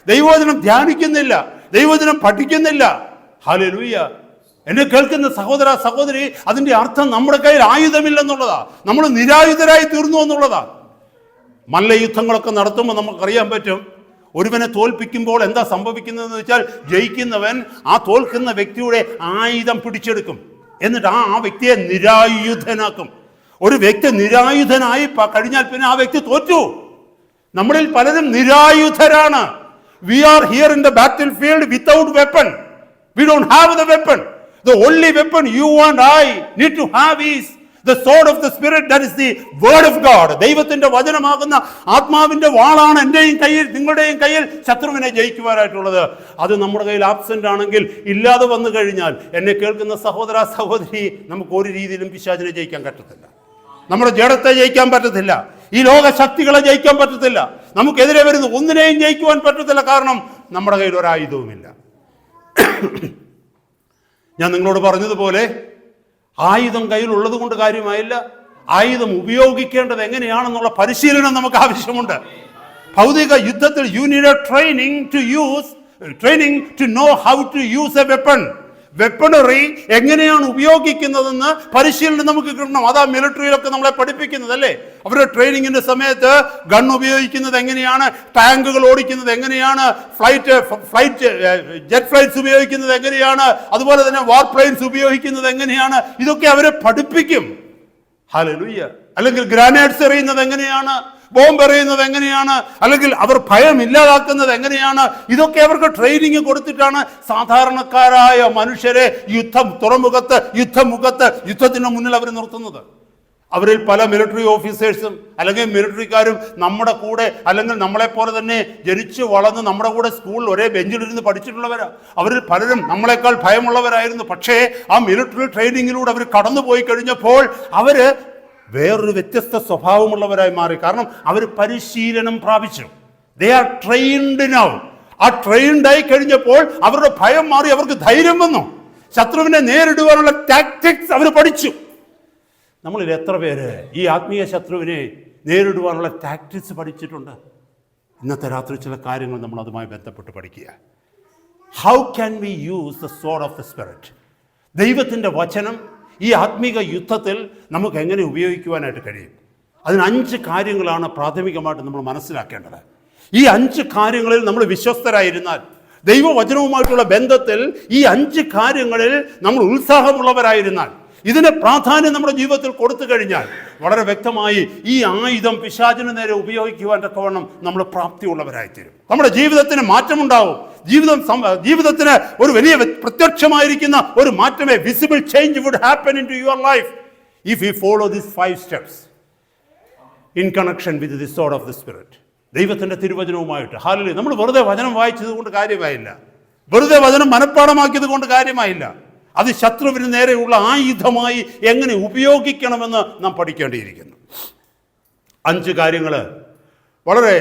ദൈവവചനം ധ്യാനിക്കുന്നില്ല, ദൈവവചനം പഠിക്കുന്നില്ല. ഹല്ലേലൂയ. എന്നെ കേൾക്കുന്ന സഹോദര സഹോദരി, അതിന്റെ അർത്ഥം നമ്മുടെ കയ്യിൽ ആയുധമില്ലെന്നുള്ളതാ, നമ്മൾ നിരായുധരായി തീർന്നു എന്നുള്ളതാ. മല്ലയുദ്ധങ്ങളൊക്കെ നടത്തുമ്പോൾ നമുക്കറിയാൻ പറ്റും, ഒരുവനെ തോൽപ്പിക്കുമ്പോൾ എന്താ സംഭവിക്കുന്നതെന്ന് വെച്ചാൽ ജയിക്കുന്നവൻ ആ തോൽക്കുന്ന വ്യക്തിയുടെ ആയുധം പിടിച്ചെടുക്കും, എന്നിട്ട് ആ വ്യക്തിയെ നിരായുധനാക്കും. ഒരു വ്യക്തി നിരായുധനായി കഴിഞ്ഞാൽ പിന്നെ ആ വ്യക്തി തോറ്റു. നമ്മളിൽ പലരും നിരായുധരാണ്. We are here in the battlefield without weapon. We don't have the weapon. The only weapon you and I need to have is the sword of the Spirit, that is the word of God. ദൈവത്തിന്റെ വചനമാകുന്ന ആത്മാവിന്റെ വാളാണ് എന്റെയും കയ്യിൽ നിങ്ങളുടെയും കയ്യിൽ ശത്രുവിനെ ജയിക്കുവാനായിട്ടുള്ളത്. അത് നമ്മുടെ കയ്യിൽ ആബ്സെന്റ് ആണെങ്കിൽ, ഇല്ലാതെ വന്നു കഴിഞ്ഞാൽ, എന്നെ കേൾക്കുന്ന സഹോദര സഹോദരി, നമുക്ക് ഒരു രീതിയിലും പിശാചിനെ ജയിക്കാൻ പറ്റത്തില്ല. നമ്മുടെ ജഡത്തെ ജയിക്കാൻ പറ്റത്തില്ല, ഈ ലോക ശക്തികളെ ജയിക്കാൻ പറ്റത്തില്ല, നമുക്കെതിരെ വരുന്ന ഒന്നിനെയും ജയിക്കുവാൻ പറ്റത്തില്ല. കാരണം നമ്മുടെ കയ്യിൽ ഒരായുധവുമില്ല. ഞാൻ നിങ്ങളോട് പറഞ്ഞതുപോലെ ആയുധം കയ്യിലുള്ളത് കൊണ്ട് കാര്യമായില്ല, ആയുധം ഉപയോഗിക്കേണ്ടത് എങ്ങനെയാണെന്നുള്ള പരിശീലനം നമുക്ക് ആവശ്യമുണ്ട്. ഭൗതിക യുദ്ധത്തിൽ you need a training to know how to use a weapon. വെപ്പണറി എങ്ങനെയാണ് ഉപയോഗിക്കുന്നതെന്ന് പരിശീലനം നമുക്ക് കിട്ടണം. അതാ മിലിറ്ററിയിലൊക്കെ നമ്മളെ പഠിപ്പിക്കുന്നത് അല്ലേ. അവരുടെ ട്രെയിനിങ്ങിന്റെ സമയത്ത് ഗൺ ഉപയോഗിക്കുന്നത് എങ്ങനെയാണ്, ടാങ്കുകൾ ഓടിക്കുന്നത് എങ്ങനെയാണ്, ജെറ്റ് ഫ്ലൈറ്റ്സ് ഉപയോഗിക്കുന്നത് എങ്ങനെയാണ്, അതുപോലെ തന്നെ വാർ പ്ലെയിൻസ് ഉപയോഗിക്കുന്നത് എങ്ങനെയാണ്, ഇതൊക്കെ അവരെ പഠിപ്പിക്കും. ഹല്ലേലൂയ. അല്ലെങ്കിൽ ഗ്രാനേഡ്സ് എറിയുന്നത് എങ്ങനെയാണ്, ബോംബ് എറിയുന്നത് എങ്ങനെയാണ്, അല്ലെങ്കിൽ അവർ ഭയം ഇല്ലാതാക്കുന്നത് എങ്ങനെയാണ്, ഇതൊക്കെ അവർക്ക് ട്രെയിനിങ് കൊടുത്തിട്ടാണ് സാധാരണക്കാരായ മനുഷ്യരെ തുറമുഖത്ത് യുദ്ധത്തിന് മുന്നിൽ അവർ നിർത്തുന്നത്. അവരിൽ പല മിലിറ്ററി ഓഫീസേഴ്സും അല്ലെങ്കിൽ മിലിറ്ററിക്കാരും നമ്മുടെ കൂടെ അല്ലെങ്കിൽ നമ്മളെപ്പോലെ തന്നെ ജനിച്ചു വളർന്ന് നമ്മുടെ കൂടെ സ്കൂളിൽ ഒരേ ബെഞ്ചിലിരുന്ന് പഠിച്ചിട്ടുള്ളവരാ. അവരിൽ പലരും നമ്മളെക്കാൾ ഭയമുള്ളവരായിരുന്നു. പക്ഷേ ആ മിലിറ്ററി ട്രെയിനിങ്ങിലൂടെ അവർ കടന്നുപോയി കഴിഞ്ഞപ്പോൾ അവര് വേറൊരു വ്യത്യസ്ത സ്വഭാവമുള്ളവരായി മാറി. കാരണം അവർ പരിശീലനം പ്രാപിച്ചു. They are trained now. ആ ട്രെയിൻഡായി കഴിഞ്ഞപ്പോൾ അവരുടെ ഭയം മാറി, അവർക്ക് ധൈര്യം വന്നു. ശത്രുവിനെ നേരിടുവാനുള്ള ടാക്ടിക്സ് അവർ പഠിച്ചു. നമ്മളിൽ എത്ര പേര് ഈ ആത്മീയ ശത്രുവിനെ നേരിടുവാനുള്ള ടാക്ടിക്സ് പഠിച്ചിട്ടുണ്ട്? ഇന്നത്തെ രാത്രി ചില കാര്യങ്ങൾ നമ്മൾ അതുമായി ബന്ധപ്പെട്ട് പഠിക്കുക. How can we use the soared of the spirit? ദൈവത്തിൻ്റെ വചനം ഈ ആത്മീക യുദ്ധത്തിൽ നമുക്ക് എങ്ങനെ ഉപയോഗിക്കുവാനായിട്ട് കഴിയും? അതിന് 5 കാര്യങ്ങളാണ് പ്രാഥമികമായിട്ട് നമ്മൾ മനസ്സിലാക്കേണ്ടത്. ഈ 5 കാര്യങ്ങളിൽ നമ്മൾ വിശ്വസ്തരായിരുന്നാൽ, ദൈവവചനവുമായിട്ടുള്ള ബന്ധത്തിൽ ഈ 5 കാര്യങ്ങളിൽ നമ്മൾ ഉത്സാഹമുള്ളവരായിരുന്നാൽ, ഇതിന് പ്രാധാന്യം നമ്മുടെ ജീവിതത്തിൽ കൊടുത്തു കഴിഞ്ഞാൽ വളരെ വ്യക്തമായി ഈ ആയുധം പിശാചിന് നേരെ ഉപയോഗിക്കുവാൻ തക്കവണ്ണം നമ്മൾ പ്രാപ്തിയുള്ളവരായിത്തീരും. നമ്മുടെ ജീവിതത്തിന് മാറ്റമുണ്ടാവും. ജീവിതത്തിന് ഒരു വലിയ പ്രത്യക്ഷമായിരിക്കുന്ന ഒരു മാറ്റമേ, visible change would happen in to your life if you follow these 5 steps in connection with the sword of the spirit. ദൈവത്തിൻ്റെ തിരുവചനവുമായിട്ട്. ഹല്ലേലൂയ. നമ്മൾ വെറുതെ വചനം വായിച്ചത് കൊണ്ട് കാര്യമായില്ല, വെറുതെ വചനം മനഃപ്പാടമാക്കിയത് കൊണ്ട് കാര്യമായില്ല. അത് ശത്രുവിന് നേരെയുള്ള ആയുധമായി എങ്ങനെ ഉപയോഗിക്കണമെന്ന് നാം പഠിക്കേണ്ടിയിരിക്കുന്നു. 5 കാര്യങ്ങൾ വളരെ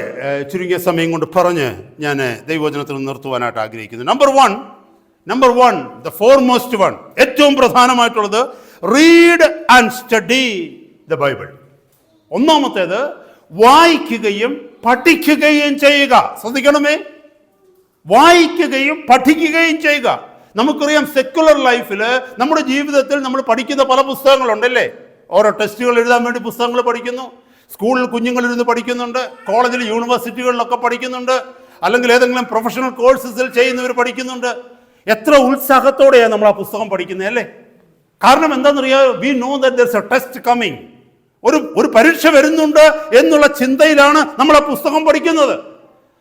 ചുരുങ്ങിയ സമയം കൊണ്ട് പറഞ്ഞ് ഞാൻ ദൈവവചനത്തിൽ നിർത്തുവാനായിട്ട് ആഗ്രഹിക്കുന്നു. Number one, the foremost one, ഏറ്റവും പ്രധാനമായിട്ടുള്ളത് read and study the Bible. ഒന്നാമത്തേത് വായിക്കുകയും പഠിക്കുകയും ചെയ്യുക. ശ്രദ്ധിക്കണമേ, വായിക്കുകയും പഠിക്കുകയും ചെയ്യുക. നമുക്കറിയാം, സെക്യുലർ ലൈഫിൽ നമ്മുടെ ജീവിതത്തിൽ നമ്മൾ പഠിക്കുന്ന പല പുസ്തകങ്ങളുണ്ടല്ലേ. ഓരോ ടെസ്റ്റുകൾ എഴുതാൻ വേണ്ടി പുസ്തകങ്ങൾ പഠിക്കുന്നു, സ്കൂളിൽ കുഞ്ഞുങ്ങളിരുന്ന് പഠിക്കുന്നുണ്ട്, കോളേജിൽ യൂണിവേഴ്സിറ്റികളിലൊക്കെ പഠിക്കുന്നുണ്ട്, അല്ലെങ്കിൽ ഏതെങ്കിലും പ്രൊഫഷണൽ കോഴ്സസിൽ ചെയ്യുന്നവർ പഠിക്കുന്നുണ്ട്. എത്ര ഉത്സാഹത്തോടെയാണ് നമ്മൾ ആ പുസ്തകം പഠിക്കുന്നത് അല്ലേ. കാരണം എന്താണെന്നറിയാം, we know that there is a test coming. ഒരു പരീക്ഷ വരുന്നുണ്ട് എന്നുള്ള ചിന്തയിലാണ് നമ്മൾ ആ പുസ്തകം പഠിക്കുന്നത്.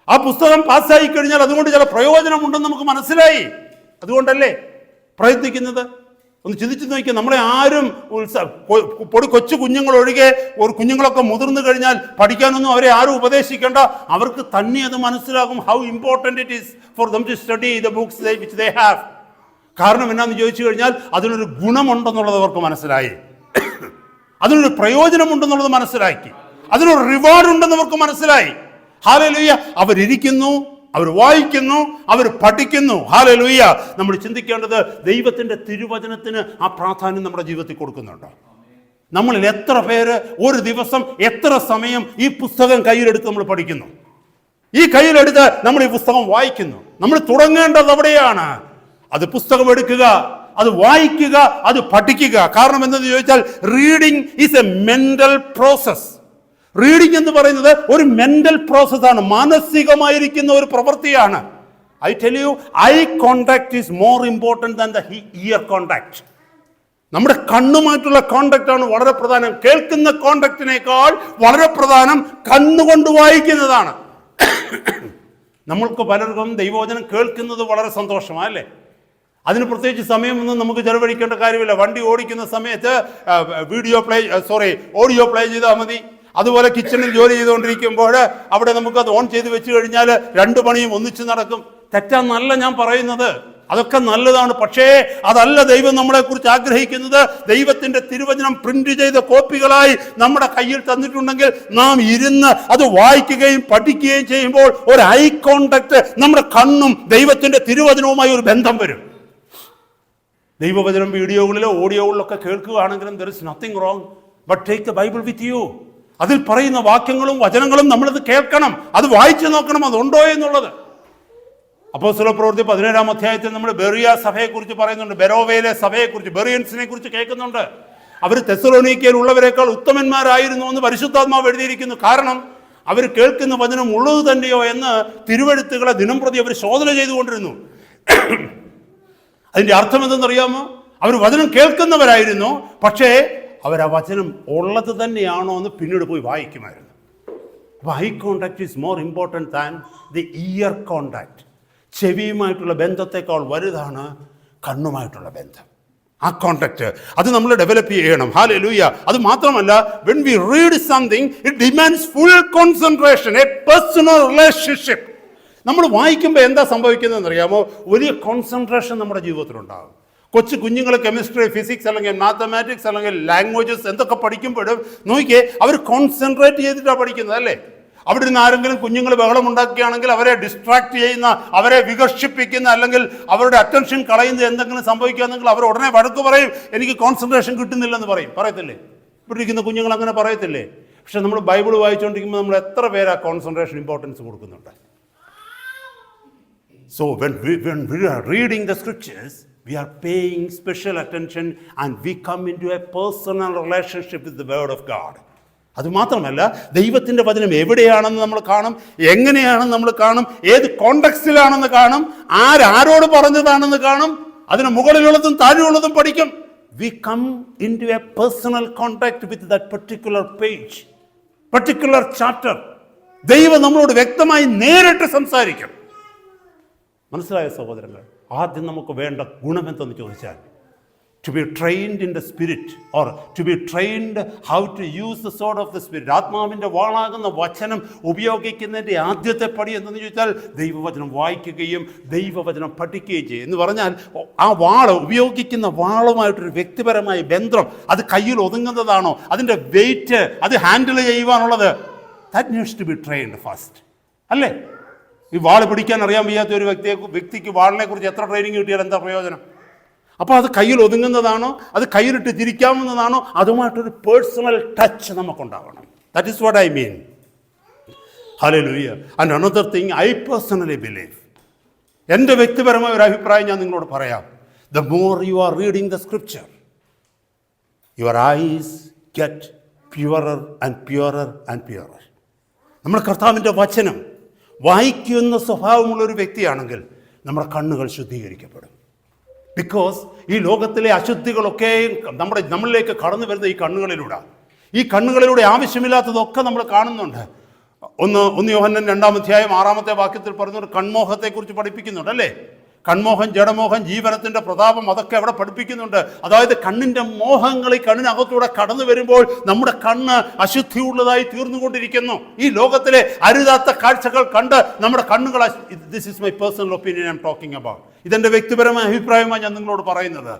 ആ പുസ്തകം പാസ്സായി കഴിഞ്ഞാൽ അതുകൊണ്ട് ചില പ്രയോജനമുണ്ടെന്ന് നമുക്ക് മനസ്സിലായി. അതുകൊണ്ടല്ലേ പ്രയത്നിക്കുന്നത്. ഒന്ന് ചിന്തിച്ചു നോക്കിയാൽ, നമ്മളെ ആരും കൊച്ചു കുഞ്ഞുങ്ങൾ ഒഴികെ കുഞ്ഞുങ്ങളൊക്കെ മുതിർന്നു കഴിഞ്ഞാൽ പഠിക്കാനൊന്നും അവരെ ആരും ഉപദേശിക്കേണ്ട. അവർക്ക് തന്നെ അത് മനസ്സിലാകും how important it is for them to study the books which they have. കാരണം എന്നാന്ന് ചോദിച്ചു കഴിഞ്ഞാൽ അതിനൊരു ഗുണമുണ്ടെന്നുള്ളത് അവർക്ക് മനസ്സിലായി, അതിനൊരു പ്രയോജനമുണ്ടെന്നുള്ളത് മനസ്സിലാക്കി, അതിനൊരു റിവാർഡ് ഉണ്ടെന്ന് അവർക്ക് മനസ്സിലായി. ഹല്ലേലൂയ. അവരിയ്ക്കുന്നു, അവർ വായിക്കുന്നു, അവർ പഠിക്കുന്നു. ഹല്ലേലൂയ. നമ്മൾ ചിന്തിക്കേണ്ടത് ദൈവത്തിൻ്റെ തിരുവചനത്തിന് ആ പ്രാധാന്യം നമ്മുടെ ജീവിതത്തിൽ കൊടുക്കുന്നുണ്ടോ? നമ്മളിൽ എത്ര പേര് ഒരു ദിവസം എത്ര സമയം ഈ പുസ്തകം കയ്യിലെടുത്ത് നമ്മൾ പഠിക്കുന്നു? ഈ കയ്യിലെടുത്ത് നമ്മൾ ഈ പുസ്തകം വായിക്കുന്നു. നമ്മൾ തുടങ്ങേണ്ടത് അവിടെയാണ്. അത് പുസ്തകം എടുക്കുക, അത് വായിക്കുക, അത് പഠിക്കുക. കാരണം എന്തെന്ന് ചോദിച്ചാൽ, reading is A mental process. Reading എന്ന് പറയുന്നത് ഒരു മെന്റൽ പ്രോസസ്സാണ്, മാനസികമായിരിക്കുന്ന ഒരു പ്രവൃത്തിയാണ്. I tell you, I contact is more important than the year contact. നമ്മുടെ കണ്ണുമായിട്ടുള്ള കോണ്ടാക്ട് ആണ് വളരെ പ്രധാനം. കേൾക്കുന്ന കോണ്ടാക്റ്റിനേക്കാൾ വളരെ പ്രധാനം കണ്ണുകൊണ്ട് വായിക്കുന്നതാണ്. നമ്മൾക്ക് പലർക്കും ദൈവവചനം കേൾക്കുന്നത് വളരെ സന്തോഷമല്ലേ. അതിന് പ്രത്യേകിച്ച് സമയമൊന്നും നമുക്ക് ചെലവഴിക്കേണ്ട കാര്യമില്ല. വണ്ടി ഓടിക്കുന്ന സമയത്ത് ഓഡിയോ പ്ലേ ചെയ്താൽ മതി. അതുപോലെ കിച്ചണിൽ ജോലി ചെയ്തുകൊണ്ടിരിക്കുമ്പോൾ അവിടെ നമുക്കത് ഓൺ ചെയ്ത് വെച്ച് കഴിഞ്ഞാൽ 2 പണിയും ഒന്നിച്ച് നടക്കും. തെറ്റാന്നല്ല ഞാൻ പറയുന്നത്, അതൊക്കെ നല്ലതാണ്. പക്ഷേ അതല്ല ദൈവം നമ്മളെക്കുറിച്ച് ആഗ്രഹിക്കുന്നത്. ദൈവത്തിൻ്റെ തിരുവചനം പ്രിന്റ് ചെയ്ത കോപ്പികളായി നമ്മുടെ കയ്യിൽ തന്നിട്ടുണ്ടെങ്കിൽ നാം ഇരുന്ന് അത് വായിക്കുകയും പഠിക്കുകയും ചെയ്യുമ്പോൾ ഒരു ഐ കോണ്ടാക്ട്, നമ്മുടെ കണ്ണും ദൈവത്തിൻ്റെ തിരുവചനവുമായി ഒരു ബന്ധം വരും. ദൈവവചനം വീഡിയോകളിലോ ഓഡിയോകളിലൊക്കെ കേൾക്കുകയാണെങ്കിലും there is nothing wrong, but take the Bible with you. അതിൽ പറയുന്ന വാക്യങ്ങളും വചനങ്ങളും നമ്മളത് കേൾക്കണം, അത് വായിച്ചു നോക്കണം അതുണ്ടോ എന്നുള്ളത്. അപ്പോസ്തലപ്രവൃത്തി 17-ാം അധ്യായത്തിൽ നമ്മൾ ബെറിയ സഭയെക്കുറിച്ച് പറയുന്നുണ്ട്. ബെരോവയിലെ സഭയെക്കുറിച്ച്, ബെറിയൻസിനെ കുറിച്ച് കേൾക്കുന്നുണ്ട്. അവർ തെസ്സലോനിക്കയിൽ ഉള്ളവരെക്കാൾ ഉത്തമന്മാരായിരുന്നു എന്ന് പരിശുദ്ധാത്മാവ് എഴുതിയിരിക്കുന്നു. കാരണം അവർ കേൾക്കുന്ന വചനം ഉള്ളത് തന്നെയോ എന്ന് തിരുവെഴുത്തുകളെ ദിനംപ്രതി അവർ ശോധന ചെയ്തുകൊണ്ടിരുന്നു. അതിൻ്റെ അർത്ഥം എന്തെന്നറിയാമോ? അവർ വചനം കേൾക്കുന്നവരായിരുന്നു, പക്ഷേ അവർ ആ വചനം ഉള്ളത് തന്നെയാണോ എന്ന് പിന്നീട് പോയി വായിക്കുമായിരുന്നു. അപ്പോൾ eye contact is more important than the ear contact. ചെവിയുമായിട്ടുള്ള ബന്ധത്തെക്കാൾ വലുതാണ് കണ്ണുമായിട്ടുള്ള ബന്ധം. ആ കോണ്ടാക്ട് അത് നമ്മൾ ഡെവലപ്പ് ചെയ്യണം. ഹല്ലേലൂയ. അത് മാത്രമല്ല, when we read something it demands full concentration, a personal relationship. നമ്മൾ വായിക്കുമ്പോൾ എന്താ സംഭവിക്കുന്നതെന്ന് അറിയാമോ? വലിയ കോൺസെൻട്രേഷൻ നമ്മുടെ ജീവിതത്തിലുണ്ടാകും. കൊച്ചു കുഞ്ഞുങ്ങൾ കെമിസ്ട്രി, ഫിസിക്സ് അല്ലെങ്കിൽ മാത്തമാറ്റിക്സ് അല്ലെങ്കിൽ ലാംഗ്വേജസ് എന്തൊക്കെ പഠിക്കുമ്പോഴും നോക്കിയേ, അവർ കോൺസെൻട്രേറ്റ് ചെയ്തിട്ടാണ് പഠിക്കുന്നത് അല്ലേ? അവിടെ നിന്ന് ആരെങ്കിലും കുഞ്ഞുങ്ങൾ ബഹളം ഉണ്ടാക്കുകയാണെങ്കിൽ അവരെ ഡിസ്ട്രാക്ട് ചെയ്യുന്ന, അവരെ വികർഷിപ്പിക്കുന്ന, അല്ലെങ്കിൽ അവരുടെ അറ്റൻഷൻ കളയുന്ന എന്തെങ്കിലും സംഭവിക്കുകയാണെങ്കിൽ അവർ ഉടനെ വഴക്ക് പറയും, എനിക്ക് കോൺസെൻട്രേഷൻ കിട്ടുന്നില്ലെന്ന് പറയത്തില്ലേ? ഇവിടെ ഇരിക്കുന്ന കുഞ്ഞുങ്ങൾ അങ്ങനെ പറയത്തില്ലേ? പക്ഷെ നമ്മൾ ബൈബിൾ വായിച്ചുകൊണ്ടിരിക്കുമ്പോൾ നമ്മൾ എത്ര പേര് ആ കോൺസെൻട്രേഷൻ ഇമ്പോർട്ടൻസ് കൊടുക്കുന്നുണ്ട്? So when we are reading the scriptures, we are paying special attention and we come into a personal relationship with the word of God. അതുമാത്രമല്ല, ദൈവത്തിൻ്റെ വചനം എവിടെയാണെന്ന് നമ്മൾ കാണും, എങ്ങനെയാണെന്ന് നമ്മൾ കാണും, ഏത് കോണ്ടക്സ്റ്റിലാണെന്ന് കാണും, ആരോട് പറഞ്ഞതാണെന്ന് കാണും, അതിന് മുകളിലുള്ളതും താഴെയുള്ളതും പഠിക്കും. We come into a personal contact with that particular page, particular chapter. ദൈവം നമ്മളോട് വ്യക്തമായി നേരിട്ട് സംസാരിക്കും. മനസ്സിലായ സഹോദരങ്ങൾ? ആദ്യം നമുക്ക് വേണ്ട ഗുണമെന്തെന്ന് ചോദിച്ചാൽ, to be trained in the spirit, or to be trained how to use the sword of the spirit. ആത്മാവിൻ്റെ വാളാകുന്ന വചനം ഉപയോഗിക്കുന്നതിൻ്റെ ആദ്യത്തെ പടി എന്തെന്ന് ചോദിച്ചാൽ, ദൈവവചനം വായിക്കുകയും ദൈവവചനം പഠിക്കുകയും ചെയ്യും. എന്ന് പറഞ്ഞാൽ ആ വാള്, ഉപയോഗിക്കുന്ന വാളുമായിട്ടൊരു വ്യക്തിപരമായ ബന്ധം, അത് കയ്യിൽ ഒതുങ്ങുന്നതാണോ, അതിൻ്റെ വെയിറ്റ്, അത് handle ചെയ്യുവാനുള്ളത്, that needs to be trained first. അല്ലേ? ഈ വാള് പിടിക്കാൻ അറിയാൻ വയ്യാത്ത ഒരു വ്യക്തിക്ക് വാളിനെ കുറിച്ച് എത്ര ട്രെയിനിങ് കിട്ടിയാൽ എന്താ പ്രയോജനം? അപ്പോൾ അത് കയ്യിൽ ഒതുങ്ങുന്നതാണോ, അത് കയ്യിലിട്ട് തിരിക്കാവുന്നതാണോ, അതുമായിട്ടൊരു പേഴ്സണൽ ടച്ച് നമുക്കുണ്ടാവണം. That is what I mean. Hallelujah. And another thing I personally believe, എൻ്റെ വ്യക്തിപരമായ ഒരു അഭിപ്രായം ഞാൻ നിങ്ങളോട് പറയാം. The more you are reading the scripture, your eyes get purer and purer and purer. നമ്മൾ കർത്താവിൻ്റെ വചനം വായിക്കുന്ന സ്വഭാവമുള്ളൊരു വ്യക്തിയാണെങ്കിൽ നമ്മുടെ കണ്ണുകൾ ശുദ്ധീകരിക്കപ്പെടും. ബിക്കോസ് ഈ ലോകത്തിലെ അശുദ്ധികളൊക്കെ നമ്മളിലേക്ക് കടന്നു വരുന്ന ഈ കണ്ണുകളിലൂടെ, ഈ കണ്ണുകളിലൂടെ ആവശ്യമില്ലാത്തതൊക്കെ നമ്മൾ കാണുന്നുണ്ട്. ഒന്ന് യോഹന്നാൻ 2-ാം അധ്യായം 6-ാമത്തെ വാക്യത്തിൽ പറഞ്ഞൊരു കൺമോഹത്തെക്കുറിച്ച് പഠിപ്പിക്കുന്നുണ്ട് അല്ലേ? കൺമോഹം, ജഡമോഹം, ജീവനത്തിൻ്റെ പ്രതാപം, അതൊക്കെ അവിടെ പഠിപ്പിക്കുന്നുണ്ട്. അതായത് കണ്ണിൻ്റെ മോഹങ്ങൾ ഈ കണ്ണിനകത്തൂടെ കടന്നു വരുമ്പോൾ നമ്മുടെ കണ്ണ് അശുദ്ധിയുള്ളതായി തീർന്നുകൊണ്ടിരിക്കുന്നു. ഈ ലോകത്തിലെ അരുതാത്ത കാഴ്ചകൾ കണ്ട് നമ്മുടെ കണ്ണുകൾ, this is my personal opinion I am talking about. ഇതെൻ്റെ വ്യക്തിപരമായ അഭിപ്രായമാണ് ഞാൻ നിങ്ങളോട് പറയുന്നത്.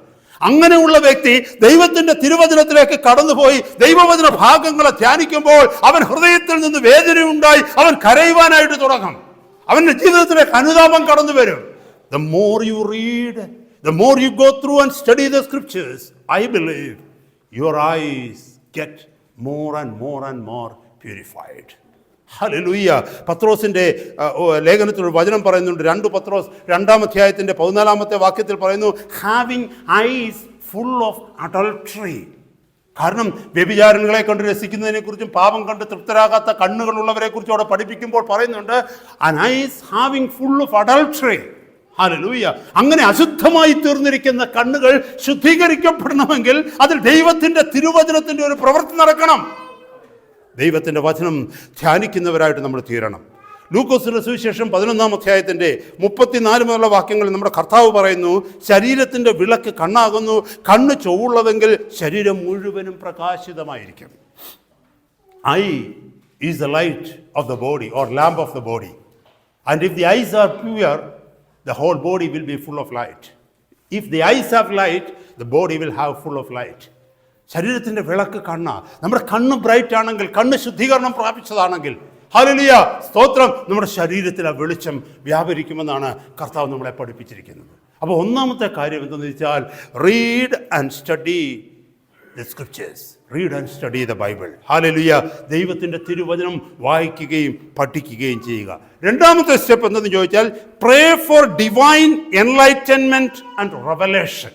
അങ്ങനെയുള്ള വ്യക്തി ദൈവത്തിൻ്റെ തിരുവചനത്തിലേക്ക് കടന്നുപോയി ദൈവവചന ഭാഗങ്ങളെ ധ്യാനിക്കുമ്പോൾ അവൻ ഹൃദയത്തിൽ നിന്ന് വേദനയുണ്ടായി അവൻ കരയുവാനായിട്ട് തുടങ്ങും. അവൻ്റെ ജീവിതത്തിലേക്ക് അനുതാപം കടന്നു വരും. The more you read, the more you go through and study the scriptures, I believe your eyes get more and more purified. Hallelujah. പത്രോസിൻ്റെ ലേഖനത്തിൽ ഒരു വചനം പറയുന്നുണ്ട്. 2 പത്രോസ് 2-ാം അധ്യായത്തിൻ്റെ 14-ാമത്തെ വാക്യത്തിൽ പറയുന്നു, having eyes full of adultery. കാരണം വ്യഭിചാരങ്ങളെ കണ്ട് രസിക്കുന്നതിനെക്കുറിച്ചും പാപം കണ്ട് തൃപ്തരാകാത്ത കണ്ണുകളുള്ളവരെ കുറിച്ചും അവിടെ പഠിപ്പിക്കുമ്പോൾ പറയുന്നുണ്ട്, an eyes having full of adultery. Hallelujah. അങ്ങനെ അശുദ്ധമായി തീർന്നിരിക്കുന്ന കണ്ണുകൾ ശുദ്ധീകരിക്കപ്പെടണമെങ്കിൽ അതിൽ ദൈവത്തിൻ്റെ തിരുവചനത്തിൻ്റെ ഒരു പ്രവൃത്തി നടക്കണം. ദൈവത്തിൻ്റെ വചനം ധ്യാനിക്കുന്നവരായിട്ട് നമ്മൾ തീരണം. ലൂക്കോസിന്റെ സുവിശേഷം 11-ാം അധ്യായത്തിൻ്റെ 34 മുതലുള്ള വാക്യങ്ങളിൽ നമ്മുടെ കർത്താവ് പറയുന്നു, ശരീരത്തിൻ്റെ വിളക്ക് കണ്ണാകുന്നു, കണ്ണ് ചൊവ്വുള്ളതെങ്കിൽ ശരീരം മുഴുവനും പ്രകാശിതമായിരിക്കും. Eye is the light of the body or lamp of the body. And if the eyes are pure, the whole body will be full of light. If the eyes have light, the body will have full of light. ശരീരത്തിൻ്റെ വിളക്ക് കണ്ണ. നമ്മുടെ കണ്ണ് bright ആണെങ്കിൽ, കണ്ണ് ശുദ്ധീകരണം പ്രാപിച്ചതാണെങ്കിൽ, hallelujah, സ്തോത്രം, നമ്മുടെ ശരീരത്തിൽ ആ വെളിച്ചം വ്യാപരിക്കുമെന്നാണ് കർത്താവ് നമ്മളെ പഠിപ്പിച്ചിരിക്കുന്നത്. അപ്പോൾ ഒന്നാമത്തെ കാര്യം എന്തെന്ന് വെച്ചാൽ, read and study the scriptures. Read and study the Bible. Hallelujah. ദൈവത്തിൻ്റെ തിരുവചനം വായിക്കുകയും പഠിക്കുകയും ചെയ്യുക. രണ്ടാമത്തെ സ്റ്റെപ്പ് എന്തെന്ന് ചോദിച്ചാൽ pray for divine enlightenment and revelation.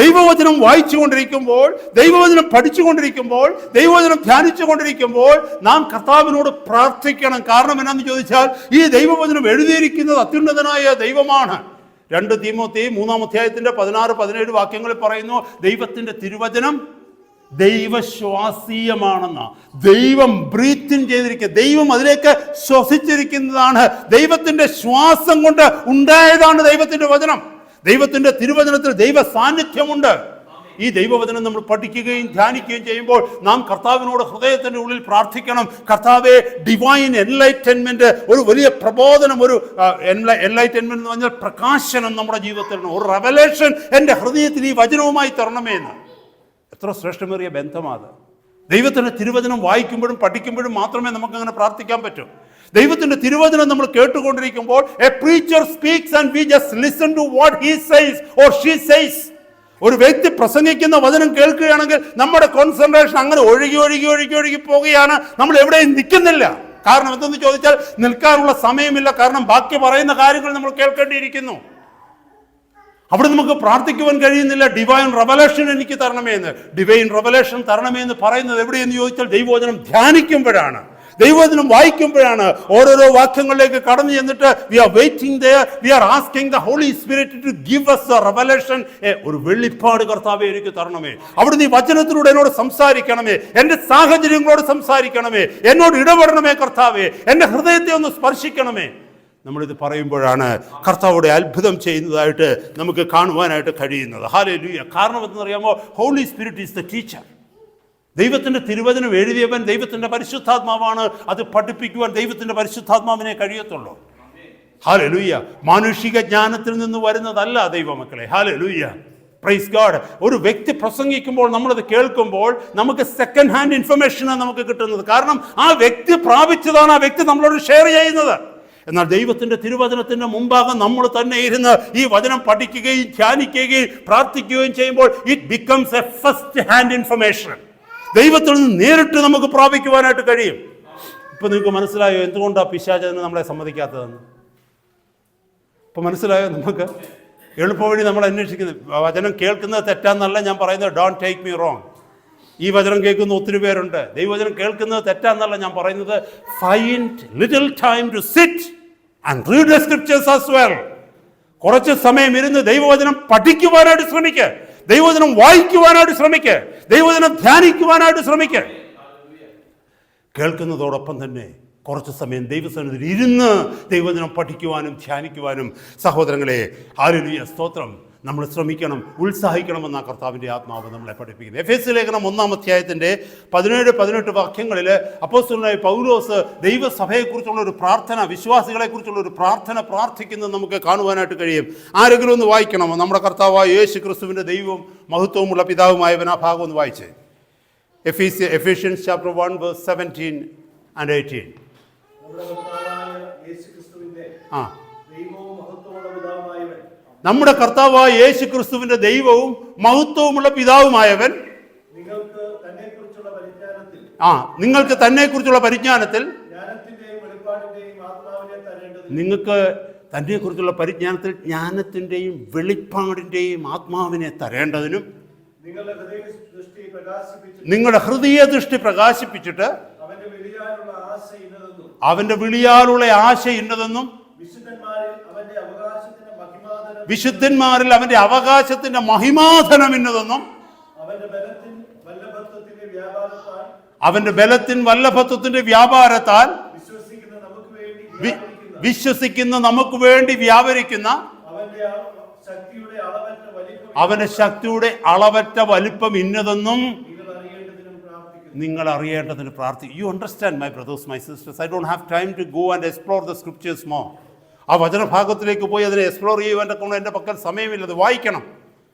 ദൈവവചനം വായിച്ചുകൊണ്ടിരിക്കുമ്പോൾ, ദൈവവചനം പഠിച്ചുകൊണ്ടിരിക്കുമ്പോൾ, ദൈവവചനം ധ്യാനിച്ചുകൊണ്ടിരിക്കുമ്പോൾ നാം കർത്താവിനോട് പ്രാർത്ഥിക്കണം. കാരണം എന്നാന്ന് ചോദിച്ചാൽ ഈ ദൈവവചനം എഴുതിയിരിക്കുന്നത് അത്യുന്നതനായ ദൈവമാണ്. 2 തീമോത്തി 3-ാം അധ്യായത്തിന്റെ 16-17 വാക്യങ്ങളിൽ പറയുന്നു ദൈവത്തിന്റെ തിരുവചനം ദൈവശ്വാസീയമാണെന്ന്. ദൈവം ബ്രീത്തിൻ ചെയ്തിരിക്കുക, ദൈവം അതിലേക്ക് ശ്വസിച്ചിരിക്കുന്നതാണ്. ദൈവത്തിന്റെ ശ്വാസം കൊണ്ട് ഉണ്ടായതാണ് ദൈവത്തിന്റെ വചനം. ദൈവത്തിന്റെ തിരുവചനത്തിൽ ദൈവ സാന്നിധ്യമുണ്ട്. ഈ ദൈവവചനം നമ്മൾ പഠിക്കുകയും ധ്യാനിക്കുകയും ചെയ്യുമ്പോൾ നാം കർത്താവിനോട് ഹൃദയത്തിന്റെ ഉള്ളിൽ പ്രാർത്ഥിക്കണം. കർത്താവെ, ഡിവൈൻ എൻലൈറ്റൻമെന്റ്, ഒരു വലിയ പ്രബോധനം, ഒരു എൻലൈറ്റൻമെന്റ് എന്ന് പറഞ്ഞാൽ പ്രകാശനം നമ്മുടെ ജീവിതത്തിൽ, ഒരു റെവലേഷൻ എൻ്റെ ഹൃദയത്തിൽ ഈ വചനവുമായി തരണമേ എന്ന്. എത്ര ശ്രേഷ്ഠമേറിയ ബന്ധമാണ്. ദൈവത്തിൻ്റെ തിരുവചനം വായിക്കുമ്പോഴും പഠിക്കുമ്പോഴും മാത്രമേ നമുക്ക് അങ്ങനെ പ്രാർത്ഥിക്കാൻ പറ്റൂ. ദൈവത്തിന്റെ തിരുവചനം നമ്മൾ കേട്ടുകൊണ്ടിരിക്കുമ്പോൾ a preacher speaks and we just listen to what he says or she says. ഒരു വ്യക്തി പ്രസംഗിക്കുന്ന വചനം കേൾക്കുകയാണെങ്കിൽ നമ്മുടെ കോൺസെൻട്രേഷൻ അങ്ങനെ ഒഴുകി പോവുകയാണ്. നമ്മൾ എവിടെയും നിൽക്കുന്നില്ല. കാരണം എന്തെന്ന് ചോദിച്ചാൽ നിൽക്കാനുള്ള സമയമില്ല. കാരണം ബാക്കി പറയുന്ന കാര്യങ്ങൾ നമ്മൾ കേൾക്കേണ്ടിയിരിക്കുന്നു. അവിടെ നമുക്ക് പ്രാർത്ഥിക്കുവാൻ കഴിയുന്നില്ല. ഡിവൈൻ റെവലേഷൻ എനിക്ക് തരണമേ എന്ന്. ഡിവൈൻ റെവലേഷൻ തരണമേ എന്ന് പറയുന്നത് എവിടെയെന്ന് ചോദിച്ചാൽ ദൈവവചനം ധ്യാനിക്കുമ്പോഴാണ്, ദൈവവചനം വായിക്കുമ്പോഴാണ്. ഓരോരോ വാക്യങ്ങളിലേക്ക് കടന്നു ചെന്നിട്ട് we are waiting there, we are asking the Holy Spirit to give us the revelation. ഒരു വെളിപ്പാട് കർത്താവേ എനിക്ക് തരണമേ. അവിടെ നീ വചനത്തിലൂടെ എന്നോട് സംസാരിക്കണമേ, എൻ്റെ സാഹചര്യങ്ങളോട് സംസാരിക്കണമേ, എന്നോട് ഇടപെടണമേ കർത്താവേ, എൻ്റെ ഹൃദയത്തെ ഒന്ന് സ്പർശിക്കണമേ. നമ്മളിത് പറയുമ്പോഴാണ് കർത്താവോടെ അത്ഭുതം ചെയ്യുന്നതായിട്ട് നമുക്ക് കാണുവാനായിട്ട് കഴിയുന്നത്. ഹല്ലേലൂയ. കാരണം എന്തെന്നറിയാമോ? Holy spirit is the teacher. ദൈവത്തിൻ്റെ തിരുവചനം എഴുതിയവൻ ദൈവത്തിൻ്റെ പരിശുദ്ധാത്മാവാണ്. അത് പഠിപ്പിക്കുവാൻ ദൈവത്തിൻ്റെ പരിശുദ്ധാത്മാവിനെ കഴിയത്തുള്ളൂ. ഹല്ലേലൂയ. മാനുഷിക ജ്ഞാനത്തിൽ നിന്ന് വരുന്നതല്ല ദൈവമക്കളെ. ഹല്ലേലൂയ. Praise God. ഒരു വ്യക്തി പ്രസംഗിക്കുമ്പോൾ നമ്മളത് കേൾക്കുമ്പോൾ നമുക്ക് സെക്കൻഡ് ഹാൻഡ് ഇൻഫർമേഷനാണ് നമുക്ക് കിട്ടുന്നത്. കാരണം ആ വ്യക്തി പ്രാപിച്ചതാണ് ആ വ്യക്തി നമ്മളോട് ഷെയർ ചെയ്യുന്നത്. എന്നാൽ ദൈവത്തിൻ്റെ തിരുവചനത്തിൻ്റെ മുമ്പാകെ നമ്മൾ തന്നെ ഇരുന്ന് ഈ വചനം പഠിക്കുകയും ധ്യാനിക്കുകയും പ്രാർത്ഥിക്കുകയും ചെയ്യുമ്പോൾ it becomes A first hand information. ദൈവത്തിൽ നിന്ന് നേരിട്ട് നമുക്ക് പ്രാപിക്കുവാനായിട്ട് കഴിയും. ഇപ്പം നിങ്ങൾക്ക് മനസ്സിലായോ എന്തുകൊണ്ടാണ് പിശാചിനെ നമ്മളെ സമ്മതിക്കാത്തതെന്ന്? ഇപ്പം മനസ്സിലായോ? നമുക്ക് എളുപ്പവഴി നമ്മൾ അന്വേഷിക്കുന്നത്. വചനം കേൾക്കുന്നത് തെറ്റാന്നല്ല ഞാൻ പറയുന്നത്. Don't take me wrong. ഈ വചനം കേൾക്കുന്ന ഒത്തിരി പേരുണ്ട്. ദൈവവചനം കേൾക്കുന്നത് തെറ്റാന്നല്ല ഞാൻ പറയുന്നത്. Find little time to sit and read the scriptures as well. കുറച്ച് സമയം ഇരുന്ന് ദൈവവചനം പഠിക്കുവാനായിട്ട് ശ്രമിക്കുക, ദൈവവചനം വായിക്കുവാനായിട്ട് ശ്രമിക്കുക, ദൈവവചനം ധ്യാനിക്കുവാനായിട്ട് ശ്രമിക്കുക. കേൾക്കുന്നതോടൊപ്പം തന്നെ കുറച്ച് സമയം ദൈവസന്നിധിയിൽ ഇരുന്ന് ദൈവവചനം പഠിക്കുവാനും ധ്യാനിക്കുവാനും സഹോദരങ്ങളെ, ഹല്ലേലൂയ, സ്തോത്രം, നമ്മൾ ശ്രമിക്കണം, ഉത്സാഹിക്കണമെന്ന കർത്താവിൻ്റെ ആത്മാവ് നമ്മളെ പഠിപ്പിക്കുന്നത്. എഫേസ്യ ലേഖനം 1-ാം അധ്യായത്തിൻ്റെ 17-18 വാക്യങ്ങളിൽ അപ്പോസ്തലനായ പൗലോസ് ദൈവസഭയെക്കുറിച്ചുള്ള ഒരു പ്രാർത്ഥന, വിശ്വാസികളെക്കുറിച്ചുള്ള ഒരു പ്രാർത്ഥന പ്രാർത്ഥിക്കുന്നത് നമുക്ക് കാണുവാനായിട്ട് കഴിയും. ആരെങ്കിലും ഒന്ന് വായിക്കണമോ? നമ്മുടെ കർത്താവായ യേശു ക്രിസ്തുവിൻ്റെ ദൈവവും മഹത്വമുള്ള പിതാവുമായവൻ. ആ ഭാഗം ഒന്ന് വായിച്ചേ. Ephesians chapter 1 verse 17 and 18. നമ്മുടെ കർത്താവായ യേശു ക്രിസ്തുവിന്റെ ദൈവവും മഹത്വവുമുള്ള പിതാവുമായവൻ നിങ്ങൾക്ക് തന്നെക്കുറിച്ചുള്ള പരിജ്ഞാനത്തിൽ ജ്ഞാനത്തിൻ്റെയും വെളിപ്പാടിൻ്റെയും ആത്മാവിനെ തരേണ്ടതിനും നിങ്ങളുടെ ഹൃദയ ദൃഷ്ടി പ്രകാശിപ്പിച്ചിട്ട് അവന്റെ വിളിയാലുള്ള ആശ ഇന്നതെന്നും വിശുദ്ധന്മാരിൽ അവന്റെ അവകാശത്തിന്റെ മഹിമാധനം ഇന്നതെന്നും അവന്റെ ബലത്തിൻ വല്ലഭത്വത്തിന്റെ വ്യാപാരത്താൽ വിശ്വസിക്കുന്ന നമുക്ക് വേണ്ടി വ്യാപരിക്കുന്ന അവന്റെ ശക്തിയുടെ അളവറ്റ വലിപ്പം ഇന്നതെന്നും നിങ്ങൾ അറിയേണ്ടതിന് പ്രാർത്ഥിക്കും. You understand my brothers, my sisters, I don't have time to go and explore the scriptures more. ആ വചനഭാഗത്തിലേക്ക് പോയി അതിനെ എക്സ്പ്ലോർ ചെയ്യുവാൻ്റെ കൊണ്ട് എൻ്റെ പക്കൽ സമയമില്ല. അത് വായിക്കണം.